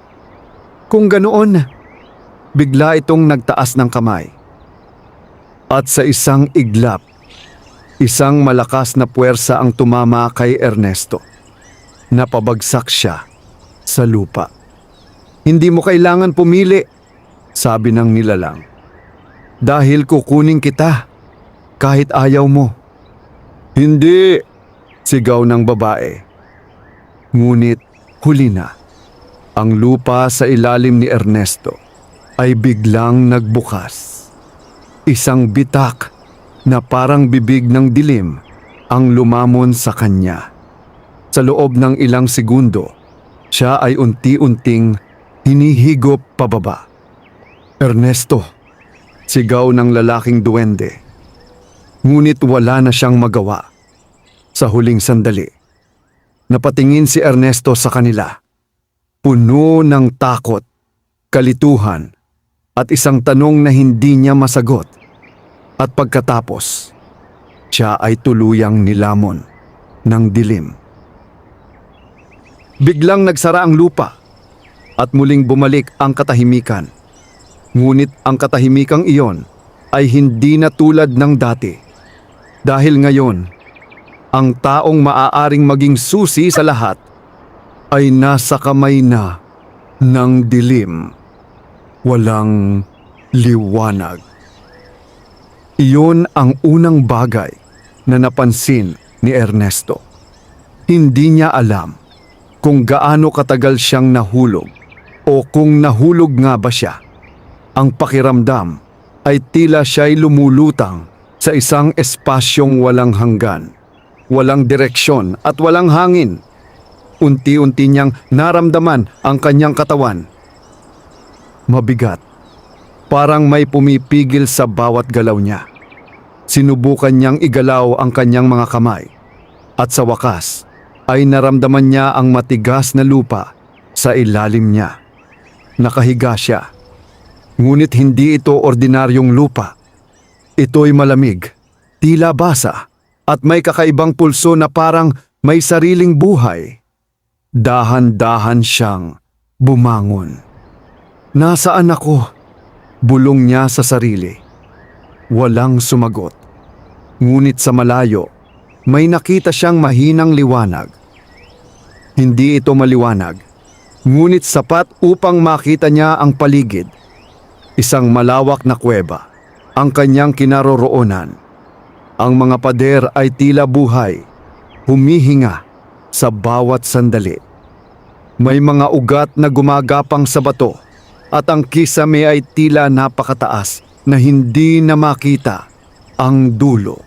Kung ganoon, bigla itong nagtaas ng kamay. At sa isang iglap, isang malakas na puwersa ang tumama kay Ernesto. Napabagsak siya sa lupa. Hindi mo kailangan pumili, sabi ng nilalang. Dahil kukunin kita, kahit ayaw mo. Hindi, sigaw ng babae. Ngunit huli na. Ang lupa sa ilalim ni Ernesto ay biglang nagbukas. Isang bitak na parang bibig ng dilim ang lumamon sa kanya. Sa loob ng ilang segundo, siya ay unti-unting hinihigop pababa. Ernesto, sigaw ng lalaking duwende. Ngunit wala na siyang magawa. Sa huling sandali, napatingin si Ernesto sa kanila. Puno ng takot, kalituhan, at isang tanong na hindi niya masagot. At pagkatapos, siya ay tuluyang nilamon ng dilim. Biglang nagsara ang lupa at muling bumalik ang katahimikan. Ngunit ang katahimikang iyon ay hindi na tulad ng dati. Dahil ngayon, ang taong maaaring maging susi sa lahat ay nasa kamay na ng dilim. Walang liwanag. Iyon ang unang bagay na napansin ni Ernesto. Hindi niya alam kung gaano katagal siyang nahulog o kung nahulog nga ba siya. Ang pakiramdam ay tila siya'y lumulutang sa isang espasyong walang hanggan, walang direksyon at walang hangin. Unti-unti niyang naramdaman ang kanyang katawan. Mabigat, parang may pumipigil sa bawat galaw niya. Sinubukan niyang igalaw ang kanyang mga kamay at sa wakas ay naramdaman niya ang matigas na lupa sa ilalim niya. Nakahiga siya. Ngunit hindi ito ordinaryong lupa. Ito'y malamig, tila basa, at may kakaibang pulso na parang may sariling buhay. Dahan-dahan siyang bumangon. Nasaan ako? Bulong niya sa sarili. Walang sumagot. Ngunit sa malayo, may nakita siyang mahinang liwanag. Hindi ito maliwanag, ngunit sapat upang makita niya ang paligid. Isang malawak na kuweba ang kanyang kinaroroonan. Ang mga pader ay tila buhay, humihinga sa bawat sandali. May mga ugat na gumagapang sa bato at ang kisame ay tila napakataas na hindi na makita ang dulo.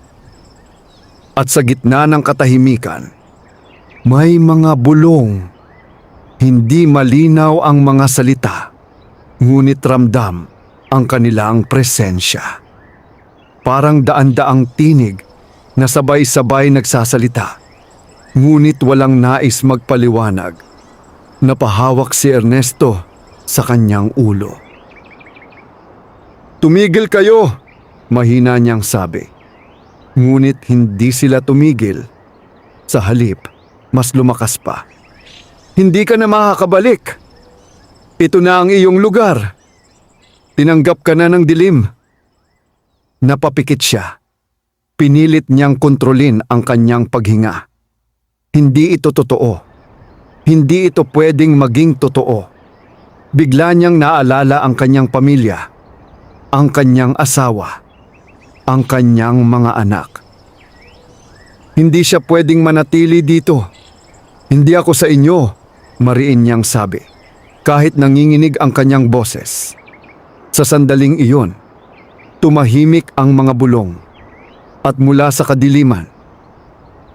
At sa gitna ng katahimikan, may mga bulong. Hindi malinaw ang mga salita, ngunit ramdam ang kanilang presensya. Parang daan-daang tinig na sabay-sabay nagsasalita, ngunit walang nais magpaliwanag. Napahawak si Ernesto sa kanyang ulo. "Tumigil kayo!" mahina niyang sabi. Ngunit hindi sila tumigil. Sa halip, mas lumakas pa. "Hindi ka na makakabalik. Ito na ang iyong lugar. Tinanggap ka na ng dilim." Napapikit siya. Pinilit niyang kontrolin ang kanyang paghinga. Hindi ito totoo. Hindi ito pwedeng maging totoo. Bigla niyang naalala ang kanyang pamilya, ang kanyang asawa, ang kanyang mga anak. Hindi siya pwedeng manatili dito. "Hindi ako sa inyo," mariin niyang sabi, kahit nanginginig ang kanyang boses. Sa sandaling iyon, tumahimik ang mga bulong, at mula sa kadiliman,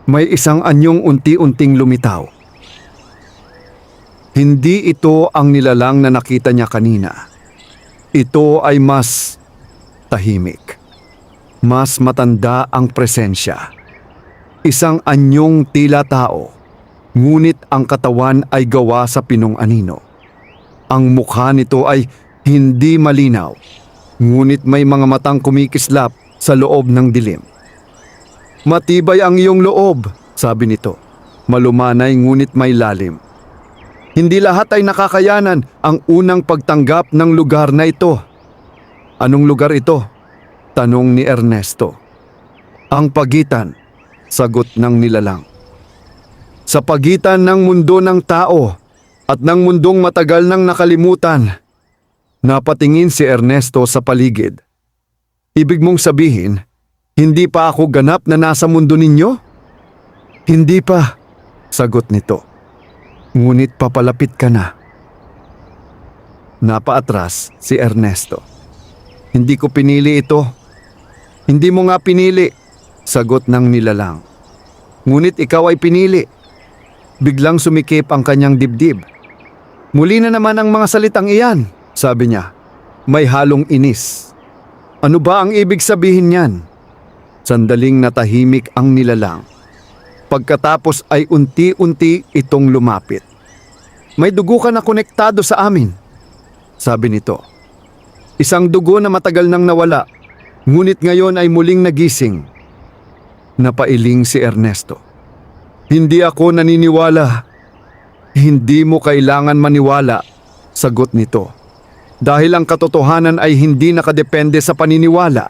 may isang anyong unti-unting lumitaw. Hindi ito ang nilalang na nakita niya kanina. Ito ay mas tahimik. Mas matanda ang presensya. Isang anyong tila tao, ngunit ang katawan ay gawa sa pinong-anino. Ang mukha nito ay hindi malinaw, ngunit may mga matang kumikislap sa loob ng dilim. "Matibay ang iyong loob," sabi nito. Malumanay ngunit may lalim. "Hindi lahat ay nakakayanan ang unang pagtanggap ng lugar na ito." "Anong lugar ito?" tanong ni Ernesto. "Ang pagitan," sagot ng nilalang. "Sa pagitan ng mundo ng tao at ng mundong matagal nang nakalimutan." Napatingin si Ernesto sa paligid. "Ibig mong sabihin, hindi pa ako ganap na nasa mundo ninyo?" "Hindi pa," sagot nito. "Ngunit papalapit ka na." Napaatras si Ernesto. "Hindi ko pinili ito." "Hindi mo nga pinili," sagot ng nilalang. "Ngunit ikaw ay pinili." Biglang sumikip ang kanyang dibdib. "Muli na naman ang mga salitang iyan," sabi niya. May halong inis. "Ano ba ang ibig sabihin niyan?" Sandaling natahimik ang nilalang. Pagkatapos ay unti-unti itong lumapit. "May dugo ka na konektado sa amin," sabi nito. "Isang dugo na matagal nang nawala, ngunit ngayon ay muling nagising." Napailing si Ernesto. "Hindi ako naniniwala." "Hindi mo kailangan maniwala," sagot nito. "Dahil ang katotohanan ay hindi nakadepende sa paniniwala."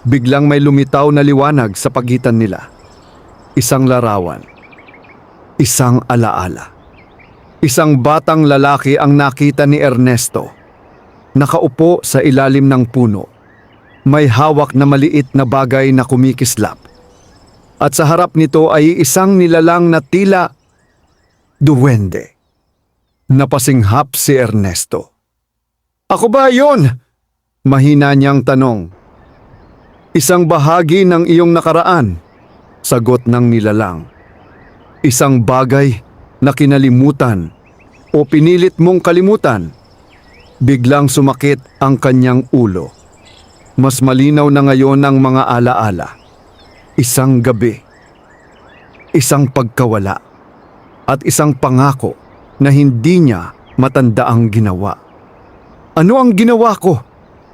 Biglang may lumitaw na liwanag sa pagitan nila. Isang larawan. Isang alaala. Isang batang lalaki ang nakita ni Ernesto. Nakaupo sa ilalim ng puno. May hawak na maliit na bagay na kumikislap. At sa harap nito ay isang nilalang na tila duwende. Napasinghap si Ernesto. "Ako ba yun?" mahina niyang tanong. "Isang bahagi ng iyong nakaraan," sagot ng nilalang. "Isang bagay na kinalimutan o pinilit mong kalimutan." Biglang sumakit ang kanyang ulo. Mas malinaw na ngayon ang mga alaala. Isang gabi, isang pagkawala, at isang pangako na hindi niya matandaang ginawa. "Ano ang ginawa ko?"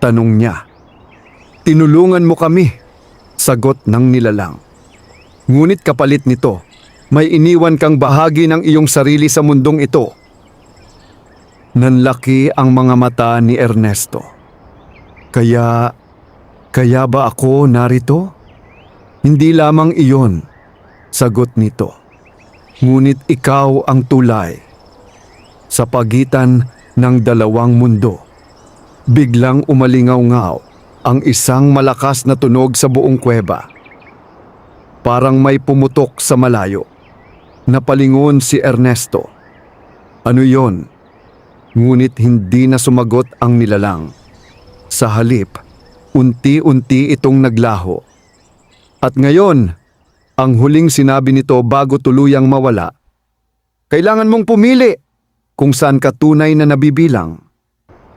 tanong niya. "Tinulungan mo kami," sagot ng nilalang. "Ngunit kapalit nito, may iniwan kang bahagi ng iyong sarili sa mundong ito." Nanlaki ang mga mata ni Ernesto. Kaya ba ako narito?" "Hindi lamang iyon," sagot nito. Ngunit ikaw ang tulay. Sa pagitan ng dalawang mundo, biglang umalingaw-ngaw ang isang malakas na tunog sa buong kuweba. Parang may pumutok sa malayo. Napalingon si Ernesto. Ano yon? Ngunit hindi na sumagot ang nilalang. Sa halip, unti-unti itong naglaho. At ngayon, ang huling sinabi nito bago tuluyang mawala, kailangan mong pumili kung saan ka tunay na nabibilang.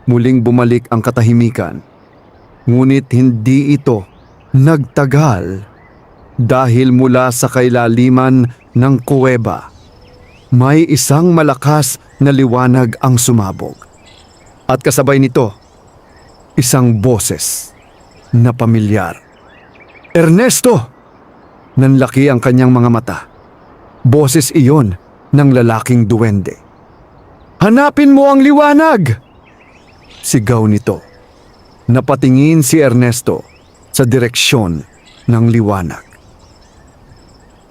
Muling bumalik ang katahimikan. Ngunit hindi ito nagtagal dahil mula sa kailaliman ng kuweba, may isang malakas na liwanag ang sumabog. At kasabay nito, isang boses na pamilyar. Ernesto! Nanlaki ang kanyang mga mata. Boses iyon ng lalaking duwende. Hanapin mo ang liwanag! Sigaw nito. Napatingin si Ernesto sa direksyon ng liwanag.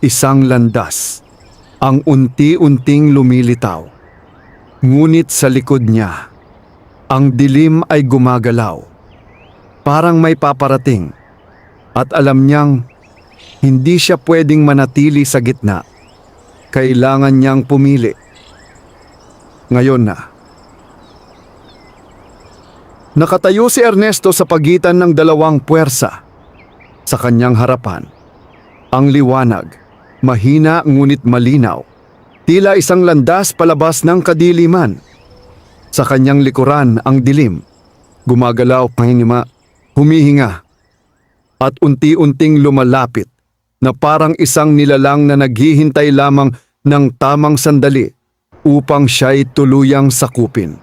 Isang landas ang unti-unting lumilitaw. Ngunit sa likod niya, ang dilim ay gumagalaw. Parang may paparating. At alam niyang hindi siya pwedeng manatili sa gitna. Kailangan niyang pumili. Ngayon na. Nakatayo si Ernesto sa pagitan ng dalawang puwersa. Sa kanyang harapan, ang liwanag, mahina ngunit malinaw, tila isang landas palabas ng kadiliman. Sa kanyang likuran ang dilim, gumagalaw pahinima, humihinga, at unti-unting lumalapit na parang isang nilalang na naghihintay lamang ng tamang sandali upang siya'y tuluyang sakupin.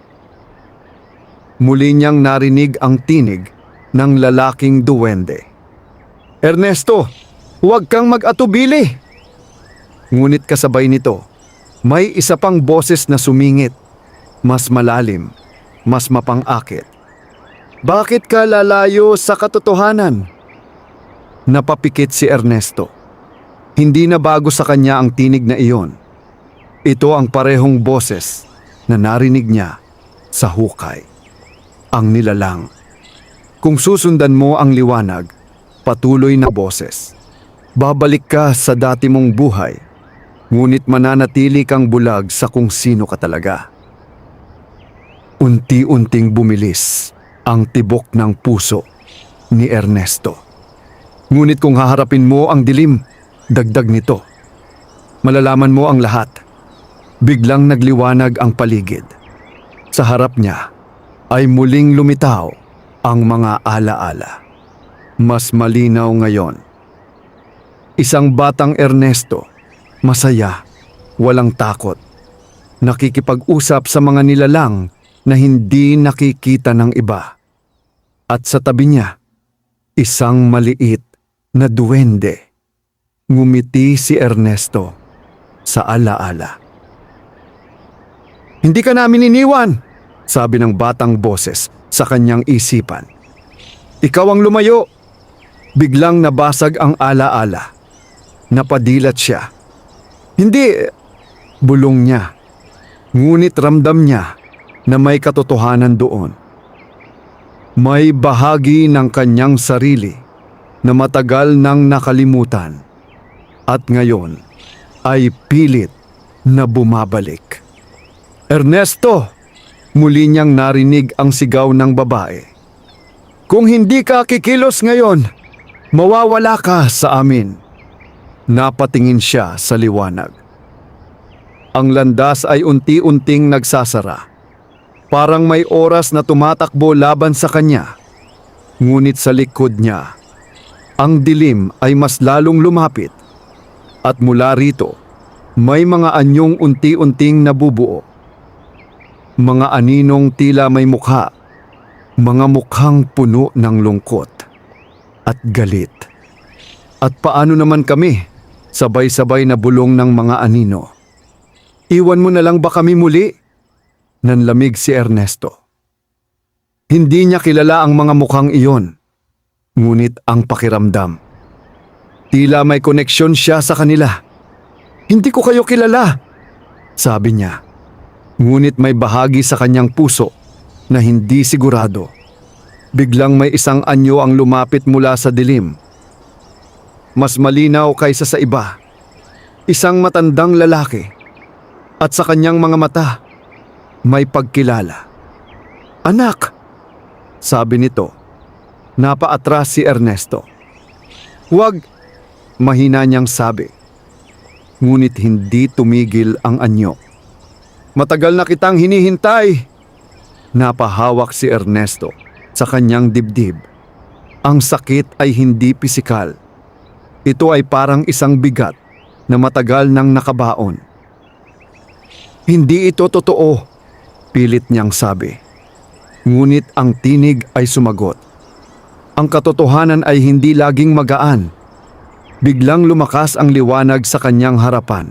Muli niyang narinig ang tinig ng lalaking duwende. Ernesto, huwag kang mag-atubili! Ngunit kasabay nito, may isa pang boses na sumingit, mas malalim, mas mapang-akit. Bakit ka lalayo sa katotohanan? Napapikit si Ernesto. Hindi na bago sa kanya ang tinig na iyon. Ito ang parehong boses na narinig niya sa hukay. Ang nilalang. Kung susundan mo ang liwanag, patuloy na boses. Babalik ka sa dati mong buhay, ngunit mananatili kang bulag sa kung sino ka talaga. Unti-unting bumilis ang tibok ng puso ni Ernesto. Ngunit kung haharapin mo ang dilim, dagdag nito. Malalaman mo ang lahat. Biglang nagliwanag ang paligid. Sa harap niya ay muling lumitaw ang mga alaala. Mas malinaw ngayon. Isang batang Ernesto, masaya, walang takot. Nakikipag-usap sa mga nilalang na hindi nakikita ng iba. At sa tabi niya, isang maliit na duwende. Ngumiti si Ernesto sa alaala. Hindi ka namin iniwan, sabi ng batang boses sa kanyang isipan. Ikaw ang lumayo. Biglang nabasag ang alaala. Napadilat siya. Hindi, bulong niya. Ngunit ramdam niya na may katotohanan doon. May bahagi ng kanyang sarili na matagal nang nakalimutan at ngayon ay pilit na bumabalik. Ernesto! Muli niyang narinig ang sigaw ng babae. Kung hindi ka kikilos ngayon, mawawala ka sa amin. Napatingin siya sa liwanag. Ang landas ay unti-unting nagsasara. Parang may oras na tumatakbo laban sa kanya. Ngunit sa likod niya, ang dilim ay mas lalong lumapit. At mula rito, may mga anyong unti-unting nabubuo. Mga aninong tila may mukha, mga mukhang puno ng lungkot at galit. At paano naman kami? Sabay-sabay na bulong ng mga anino. Iwan mo na lang ba kami muli? Nanlamig si Ernesto. Hindi niya kilala ang mga mukhang iyon, ngunit ang pakiramdam. Tila may koneksyon siya sa kanila. Hindi ko kayo kilala, sabi niya. Ngunit may bahagi sa kanyang puso na hindi sigurado. Biglang may isang anyo ang lumapit mula sa dilim. Mas malinaw kaysa sa iba. Isang matandang lalaki. At sa kanyang mga mata, may pagkilala. Anak, sabi nito. Napaatras si Ernesto. Huwag, mahina niyang sabi. Ngunit hindi tumigil ang anyo. Matagal na kitang hinihintay. Napahawak si Ernesto sa kanyang dibdib. Ang sakit ay hindi pisikal. Ito ay parang isang bigat na matagal nang nakabaon. Hindi ito totoo, pilit niyang sabi. Ngunit ang tinig ay sumagot. Ang katotohanan ay hindi laging magaan. Biglang lumakas ang liwanag sa kanyang harapan.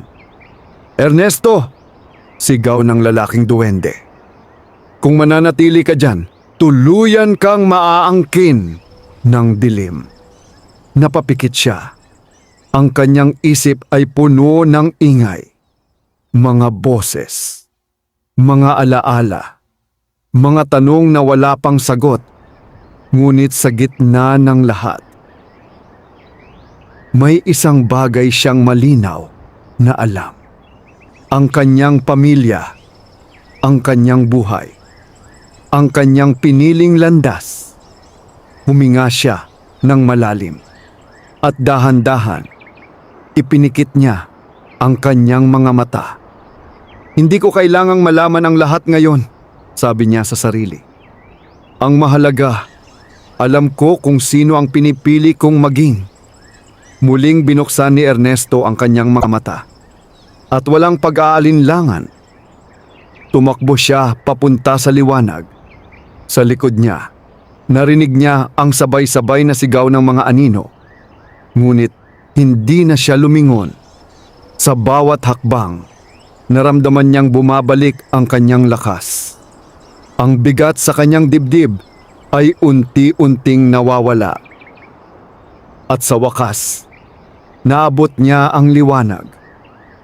Ernesto! Sigaw ng lalaking duwende. Kung mananatili ka dyan, tuluyan kang maaangkin ng dilim. Napapikit siya. Ang kanyang isip ay puno ng ingay. Mga boses. Mga alaala. Mga tanong na wala pang sagot. Ngunit sa gitna ng lahat, may isang bagay siyang malinaw na alam. Ang kanyang pamilya, ang kanyang buhay, ang kanyang piniling landas. Huminga siya ng malalim at dahan-dahan ipinikit niya ang kanyang mga mata. Hindi ko kailangang malaman ang lahat ngayon, sabi niya sa sarili. Ang mahalaga, alam ko kung sino ang pinipili kong maging. Muling binuksan ni Ernesto ang kanyang mga mata. At walang pag-aalinlangan, tumakbo siya papunta sa liwanag. Sa likod niya, narinig niya ang sabay-sabay na sigaw ng mga anino. Ngunit hindi na siya lumingon. Sa bawat hakbang, naramdaman niyang bumabalik ang kanyang lakas. Ang bigat sa kanyang dibdib ay unti-unting nawawala. At sa wakas, naabot niya ang liwanag.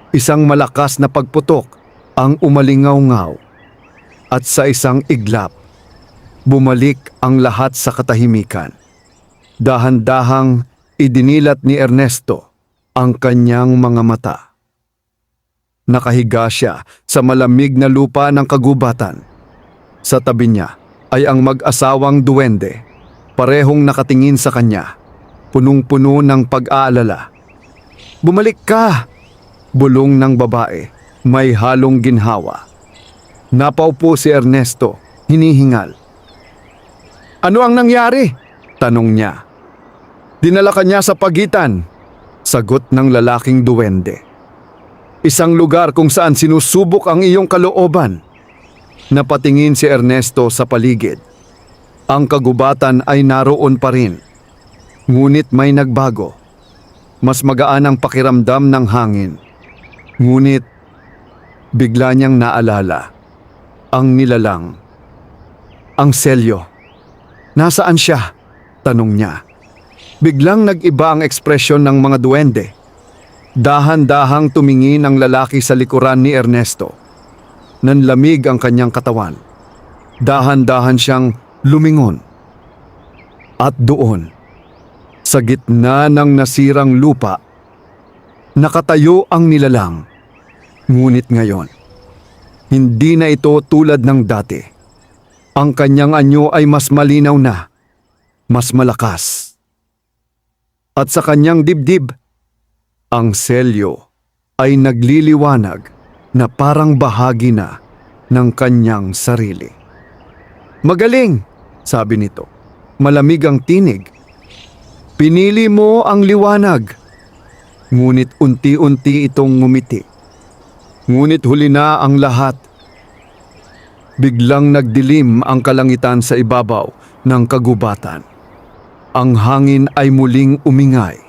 Isang malakas na pagputok ang umalingaw-ngaw. At sa isang iglap, bumalik ang lahat sa katahimikan. Dahan-dahang idinilat ni Ernesto ang kanyang mga mata. Nakahiga siya sa malamig na lupa ng kagubatan. Sa tabi niya ay ang mag-asawang duwende, parehong nakatingin sa kanya, punong-puno ng pag-aalala. Bumalik ka! Bulong ng babae, may halong ginhawa. Napaupo si Ernesto, hinihingal. Ano ang nangyari? Tanong niya. Dinala ka niya sa pagitan, sagot ng lalaking duwende. Isang lugar kung saan sinusubok ang iyong kalooban. Napatingin si Ernesto sa paligid. Ang kagubatan ay naroon pa rin. Ngunit may nagbago. Mas magaan ang pakiramdam ng hangin. Ngunit bigla niyang naalala ang nilalang. Ang selyo. Nasaan siya? Tanong niya. Biglang nag-iba ang ekspresyon ng mga duwende. Dahan-dahang tumingin ang lalaki sa likuran ni Ernesto. Nanlamig ang kanyang katawan. Dahan-dahan siyang lumingon. At doon, sa gitna ng nasirang lupa, nakatayo ang nilalang. Ngunit ngayon, hindi na ito tulad ng dati. Ang kanyang anyo ay mas malinaw na, mas malakas. At sa kanyang dibdib, ang selyo ay nagliliwanag na parang bahagi na ng kanyang sarili. Magaling, sabi nito. Malamig ang tinig. Pinili mo ang liwanag. Ngunit unti-unti itong ngumiti. Ngunit huli na ang lahat. Biglang nagdilim ang kalangitan sa ibabaw ng kagubatan. Ang hangin ay muling umingay.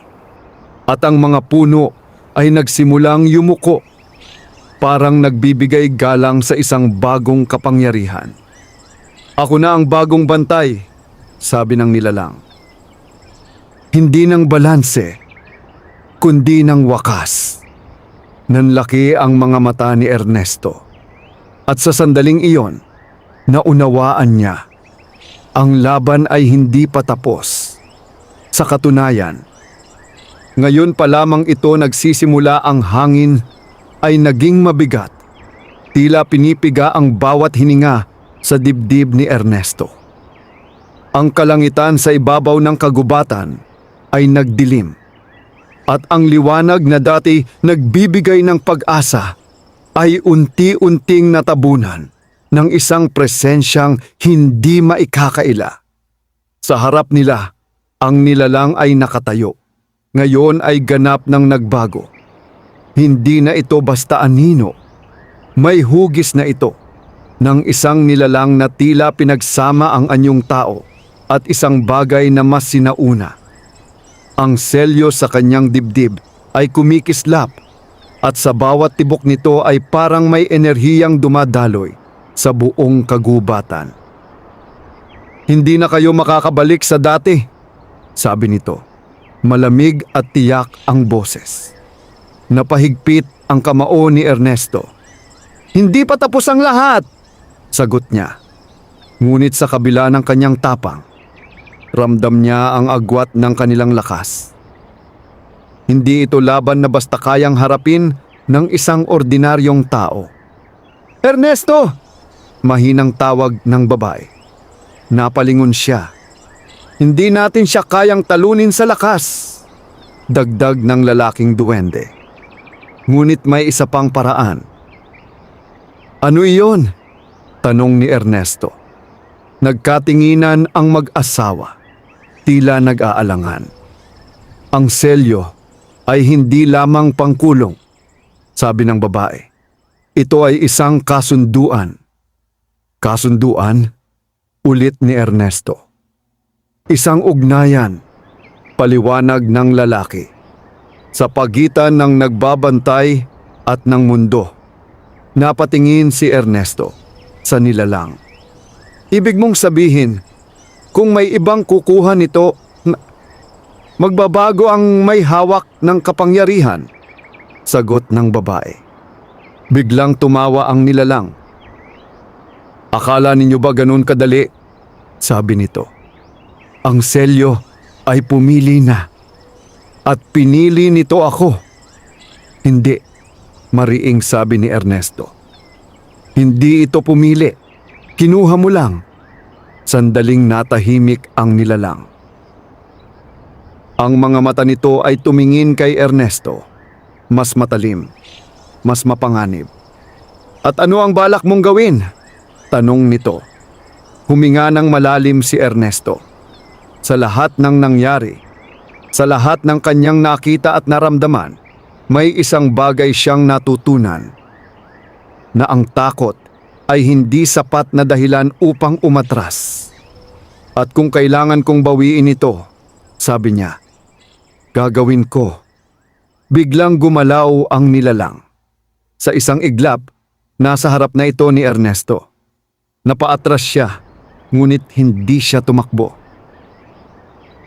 At ang mga puno ay nagsimulang yumuko. Parang nagbibigay galang sa isang bagong kapangyarihan. Ako na ang bagong bantay, sabi ng nilalang. Hindi ng balanse, kundi ng wakas. Nanlaki ang mga mata ni Ernesto. At sa sandaling iyon, naunawaan niya. Ang laban ay hindi pa tapos. Sa katunayan, ngayon pa lamang ito nagsisimula, ang hangin ay naging mabigat. Tila pinipiga ang bawat hininga sa dibdib ni Ernesto. Ang kalangitan sa ibabaw ng kagubatan ay nagdilim. At ang liwanag na dati nagbibigay ng pag-asa ay unti-unting natabunan ng isang presensyang hindi maikakaila. Sa harap nila, ang nilalang ay nakatayo. Ngayon ay ganap ng nagbago. Hindi na ito basta anino. May hugis na ito ng isang nilalang na tila pinagsama ang anyong tao at isang bagay na mas sinauna. Ang selyo sa kanyang dibdib ay kumikislap at sa bawat tibok nito ay parang may enerhiyang dumadaloy sa buong kagubatan. Hindi na kayo makakabalik sa dati, sabi nito. Malamig at tiyak ang boses. Napahigpit ang kamao ni Ernesto. Hindi pa tapos ang lahat, sagot niya. Ngunit sa kabila ng kanyang tapang, ramdam niya ang agwat ng kanilang lakas. Hindi ito laban na basta kayang harapin ng isang ordinaryong tao. Ernesto! Mahinang tawag ng babae. Napalingon siya. Hindi natin siya kayang talunin sa lakas. Dagdag ng lalaking duwende. Ngunit may isa pang paraan. Ano iyon? Tanong ni Ernesto. Nagkatinginan ang mag-asawa. Tila nag-aalangan. Ang selyo ay hindi lamang pangkulong, sabi ng babae. Ito ay isang kasunduan. Kasunduan? Ulit ni Ernesto. Isang ugnayan, paliwanag ng lalaki, sa pagitan ng nagbabantay at ng mundo. Napatingin si Ernesto sa nilalang. Ibig mong sabihin, kung may ibang kukuha nito, magbabago ang may hawak ng kapangyarihan, sagot ng babae. Biglang tumawa ang nilalang. Akala ninyo ba ganun kadali? Sabi nito. Ang selyo ay pumili na. At pinili nito ako. Hindi, mariing sabi ni Ernesto. Hindi ito pumili. Kinuha mo lang. Sandaling natahimik ang nilalang. Ang mga mata nito ay tumingin kay Ernesto. Mas matalim, mas mapanganib. At ano ang balak mong gawin? Tanong nito. Huminga ng malalim si Ernesto. Sa lahat ng nangyari, sa lahat ng kanyang nakita at naramdaman, may isang bagay siyang natutunan. Na ang takot ay hindi sapat na dahilan upang umatras. At kung kailangan kong bawiin ito, sabi niya, gagawin ko. Biglang gumalaw ang nilalang. Sa isang iglap, nasa harap na ito ni Ernesto. Napaatras siya, ngunit hindi siya tumakbo.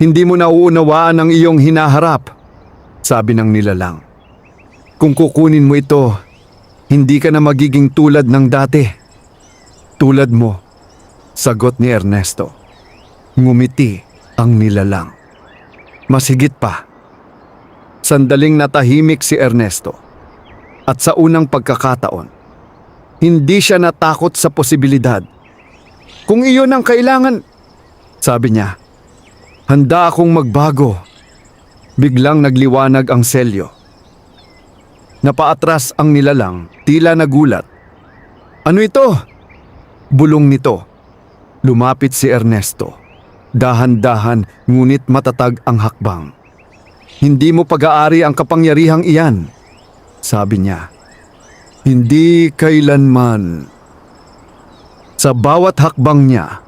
Hindi mo nauunawaan ang iyong hinaharap, sabi ng nilalang. Kung kukunin mo ito, hindi ka na magiging tulad ng dati. Tulad mo, sagot ni Ernesto. Ngumiti ang nilalang. Mas higit pa. Sandaling natahimik si Ernesto. At sa unang pagkakataon, hindi siya natakot sa posibilidad. Kung iyon ang kailangan, sabi niya, handa akong magbago. Biglang nagliwanag ang selyo. Napaatras ang nilalang, tila nagulat. Ano ito? Bulong nito. Lumapit si Ernesto. Dahan-dahan ngunit matatag ang hakbang. Hindi mo pag-aari ang kapangyarihang iyan, sabi niya. Hindi kailanman. Sa bawat hakbang niya,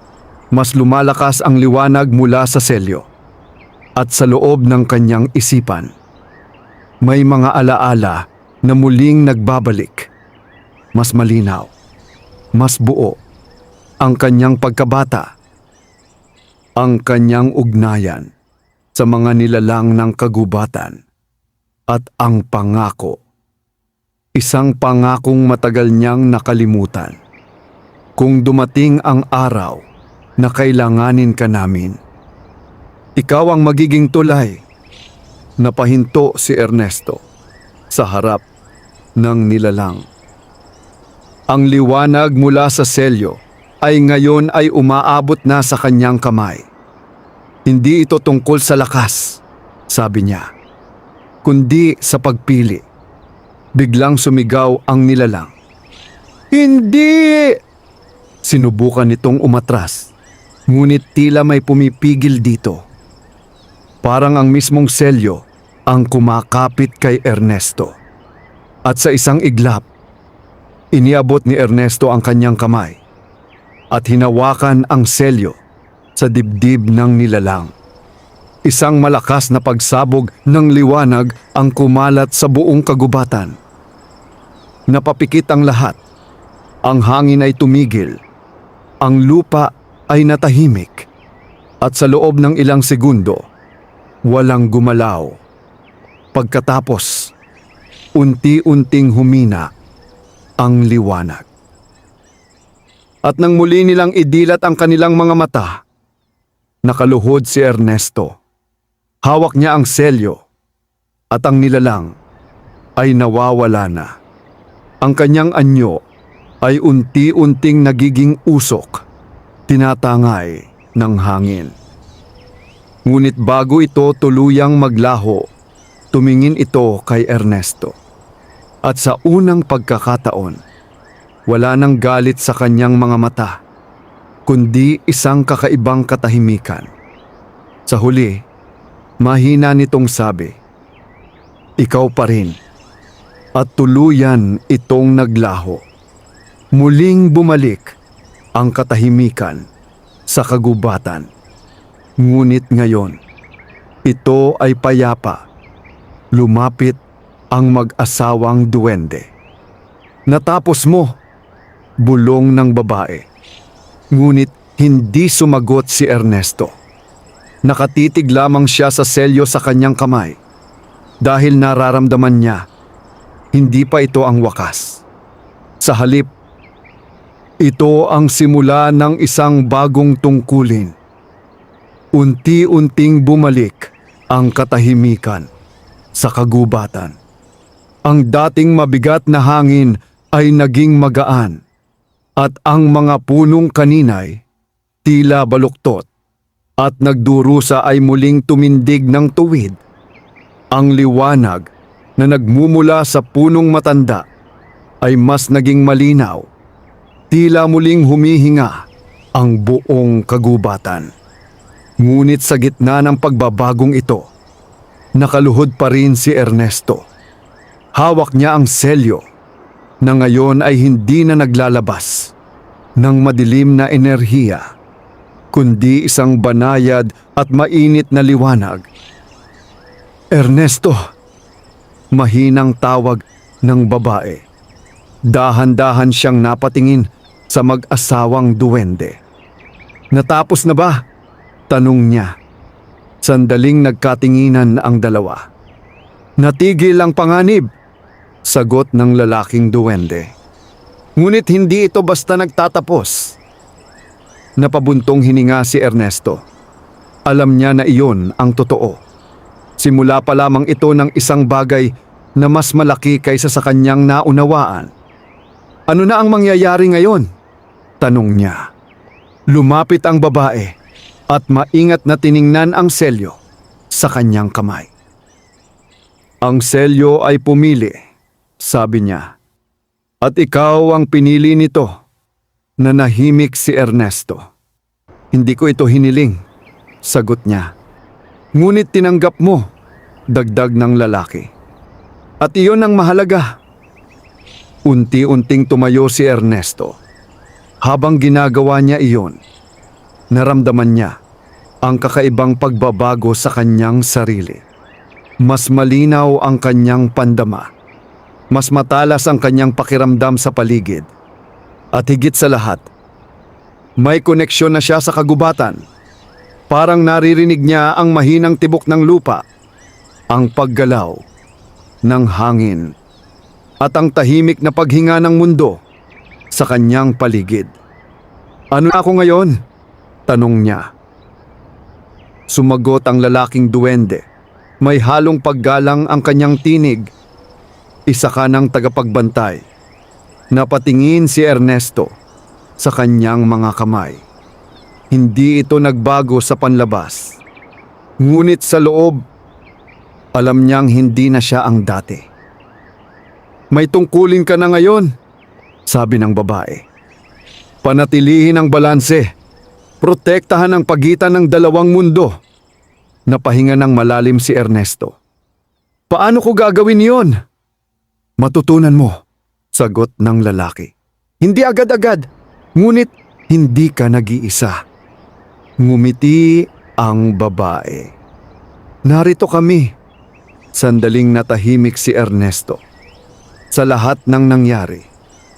mas lumalakas ang liwanag mula sa selyo. At sa loob ng kanyang isipan, may mga alaala na muling nagbabalik. Mas malinaw, mas buo, ang kanyang pagkabata, ang kanyang ugnayan sa mga nilalang ng kagubatan at ang pangako Isang pangakong matagal niyang nakalimutan. Kung dumating ang araw na kailanganin ka namin, ikaw ang magiging tulay. Napahinto si Ernesto sa harap ng nilalang. Ang liwanag mula sa selyo ay ngayon ay umaabot na sa kanyang kamay. Hindi ito tungkol sa lakas, sabi niya, kundi sa pagpili. Biglang sumigaw ang nilalang. Hindi! Sinubukan nitong umatras, ngunit tila may pumipigil dito. Parang ang mismong selyo ang kumakapit kay Ernesto. At sa isang iglap, iniabot ni Ernesto ang kanyang kamay at hinawakan ang selyo sa dibdib ng nilalang. Isang malakas na pagsabog ng liwanag ang kumalat sa buong kagubatan. Napapikit ang lahat. Ang hangin ay tumigil. Ang lupa ay natahimik. At sa loob ng ilang segundo, walang gumalaw. Pagkatapos, unti-unting humina ang liwanag. At nang muli nilang idilat ang kanilang mga mata, nakaluhod si Ernesto. Hawak niya ang selyo at ang nilalang ay nawawala na. Ang kanyang anyo ay unti-unting nagiging usok, tinatangay ng hangin. Ngunit bago ito tuluyang maglaho, tumingin ito kay Ernesto. At sa unang pagkakataon, wala nang galit sa kanyang mga mata, kundi isang kakaibang katahimikan. Sa huli, mahina nitong sabi, "Ikaw pa rin." At tuluyan itong naglaho. Muling bumalik ang katahimikan sa kagubatan. Ngunit ngayon, ito ay payapa. Lumapit ang mag-asawang duwende. "Natapos mo," bulong ng babae. Ngunit hindi sumagot si Ernesto. Nakatitig lamang siya sa selyo sa kanyang kamay dahil nararamdaman niya, hindi pa ito ang wakas. Sa halip, ito ang simula ng isang bagong tungkulin. Unti-unting bumalik ang katahimikan sa kagubatan. Ang dating mabigat na hangin ay naging magaan at ang mga punong kaninay tila baluktot at nagdurusa ay muling tumindig ng tuwid. Ang liwanag na nagmumula sa punong matanda ay mas naging malinaw. Tila muling humihinga ang buong kagubatan. Ngunit sa gitna ng pagbabagong ito, nakaluhod pa rin si Ernesto. Hawak niya ang selyo na ngayon ay hindi na naglalabas ng madilim na enerhiya, kundi isang banayad at mainit na liwanag. "Ernesto!" Mahinang tawag ng babae. Dahan-dahan siyang napatingin sa mag-asawang duwende. "Natapos na ba?" tanong niya. Sandaling nagkatinginan ang dalawa. "Natigil ang panganib," sagot ng lalaking duwende. Ngunit hindi ito basta nagtatapos. Napabuntong hininga si Ernesto. Alam niya na iyon ang totoo. Simula pa lamang ito ng isang bagay na mas malaki kaysa sa kanyang naunawaan. "Ano na ang mangyayari ngayon?" tanong niya. Lumapit ang babae at maingat na tiningnan ang selyo sa kanyang kamay. "Ang selyo ay pumili," sabi niya. "At ikaw ang pinili nito." Nanahimik si Ernesto. "Hindi ko ito hiniling," sagot niya. "Ngunit tinanggap mo," dagdag ng lalaki. "At iyon ang mahalaga." Unti-unting tumayo si Ernesto. Habang ginagawa niya iyon, naramdaman niya ang kakaibang pagbabago sa kanyang sarili. Mas malinaw ang kanyang pandama. Mas matalas ang kanyang pakiramdam sa paligid. At higit sa lahat, may koneksyon na siya sa kagubatan. Parang naririnig niya ang mahinang tibok ng lupa, ang paggalaw ng hangin, at ang tahimik na paghinga ng mundo sa kanyang paligid. "Ano na ako ngayon?" tanong niya. Sumagot ang lalaking duwende. May halong paggalang ang kanyang tinig. "Isa ka ng tagapagbantay." Napatingin si Ernesto sa kanyang mga kamay. Hindi ito nagbago sa panlabas. Ngunit sa loob, alam niyang hindi na siya ang dati. "May tungkulin ka na ngayon," sabi ng babae. "Panatilihin ang balanse. Protektahan ang pagitan ng dalawang mundo." Napahinga ng malalim si Ernesto. "Paano ko gagawin yon?" "Matutunan mo," sagot ng lalaki. "Hindi agad-agad, ngunit hindi ka nag-iisa." Ngumiti ang babae. "Narito kami." Sandaling natahimik si Ernesto. Sa lahat ng nangyari,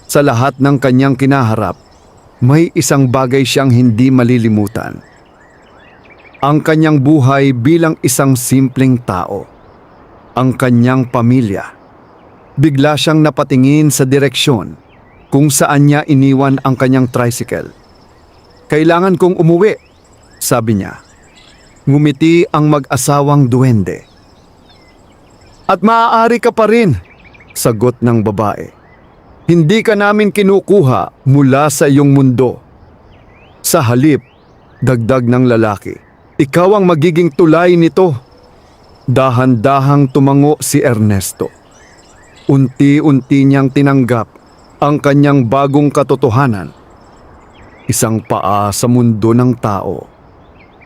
sa lahat ng kanyang kinaharap, may isang bagay siyang hindi malilimutan. Ang kanyang buhay bilang isang simpleng tao. Ang kanyang pamilya. Bigla siyang napatingin sa direksyon kung saan niya iniwan ang kanyang tricycle. "Kailangan kong umuwi," sabi niya. Ngumiti ang mag-asawang duwende. "At maaari ka pa rin," sagot ng babae. "Hindi ka namin kinukuha mula sa iyong mundo. Sa halip," dagdag ng lalaki, "ikaw ang magiging tulay nito." Dahan-dahang tumango si Ernesto. Unti-unti niyang tinanggap ang kanyang bagong katotohanan. Isang paa sa mundo ng tao.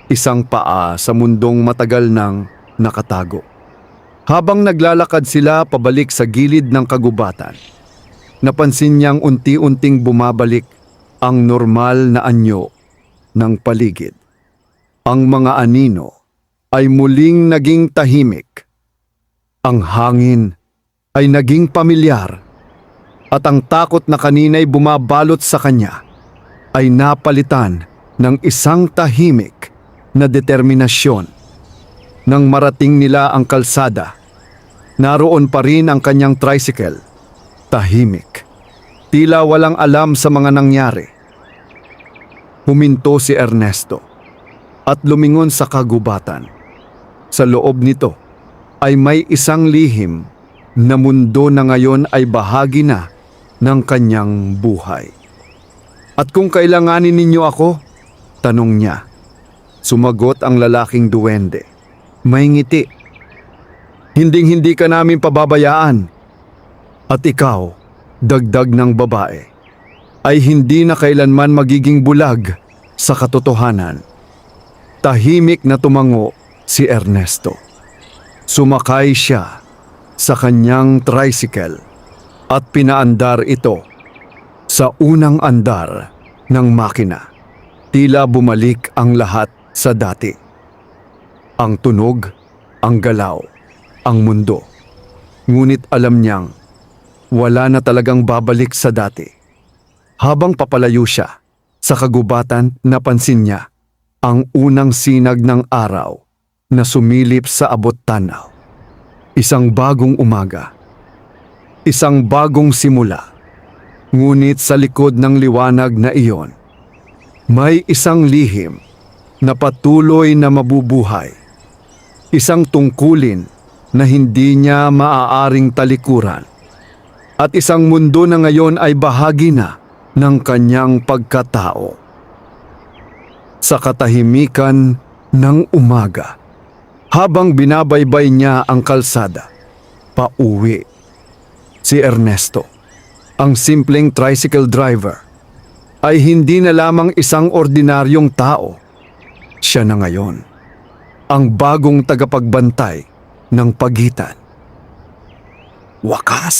Isang paa sa mundong matagal nang nakatago. Habang naglalakad sila pabalik sa gilid ng kagubatan, napansin niyang unti-unting bumabalik ang normal na anyo ng paligid. Ang mga anino ay muling naging tahimik. Ang hangin ay naging pamilyar at ang takot na kanina'y bumabalot sa kanya ay napalitan ng isang tahimik na determinasyon. Nang marating nila ang kalsada, naroon pa rin ang kanyang tricycle. Tahimik. Tila walang alam sa mga nangyari. Huminto si Ernesto at lumingon sa kagubatan. Sa loob nito ay may isang lihim na mundo na ngayon ay bahagi na ng kanyang buhay. "At kung kailanganin ninyo ako?" tanong niya. Sumagot ang lalaking duwende. May ngiti. "Hinding-hindi ka namin pababayaan. At ikaw," dagdag ng babae, "ay hindi na kailanman magiging bulag sa katotohanan." Tahimik na tumango si Ernesto. Sumakay siya sa kanyang tricycle at pinaandar ito sa unang andar ng makina. Tila bumalik ang lahat sa dati. Ang tunog, ang galaw, ang mundo. Ngunit alam niyang wala na talagang babalik sa dati. Habang papalayo siya sa kagubatan, napansin niya ang unang sinag ng araw na sumilip sa abot-tanaw. Isang bagong umaga. Isang bagong simula. Ngunit sa likod ng liwanag na iyon, may isang lihim na patuloy na mabubuhay. Isang tungkulin na hindi niya maaaring talikuran. At isang mundo na ngayon ay bahagi na ng kanyang pagkatao. Sa katahimikan ng umaga, habang binabaybay niya ang kalsada, pauwi, si Ernesto, ang simpleng tricycle driver, ay hindi na lamang isang ordinaryong tao. Siya na ngayon ang bagong tagapagbantay ng pagitan. Wakas!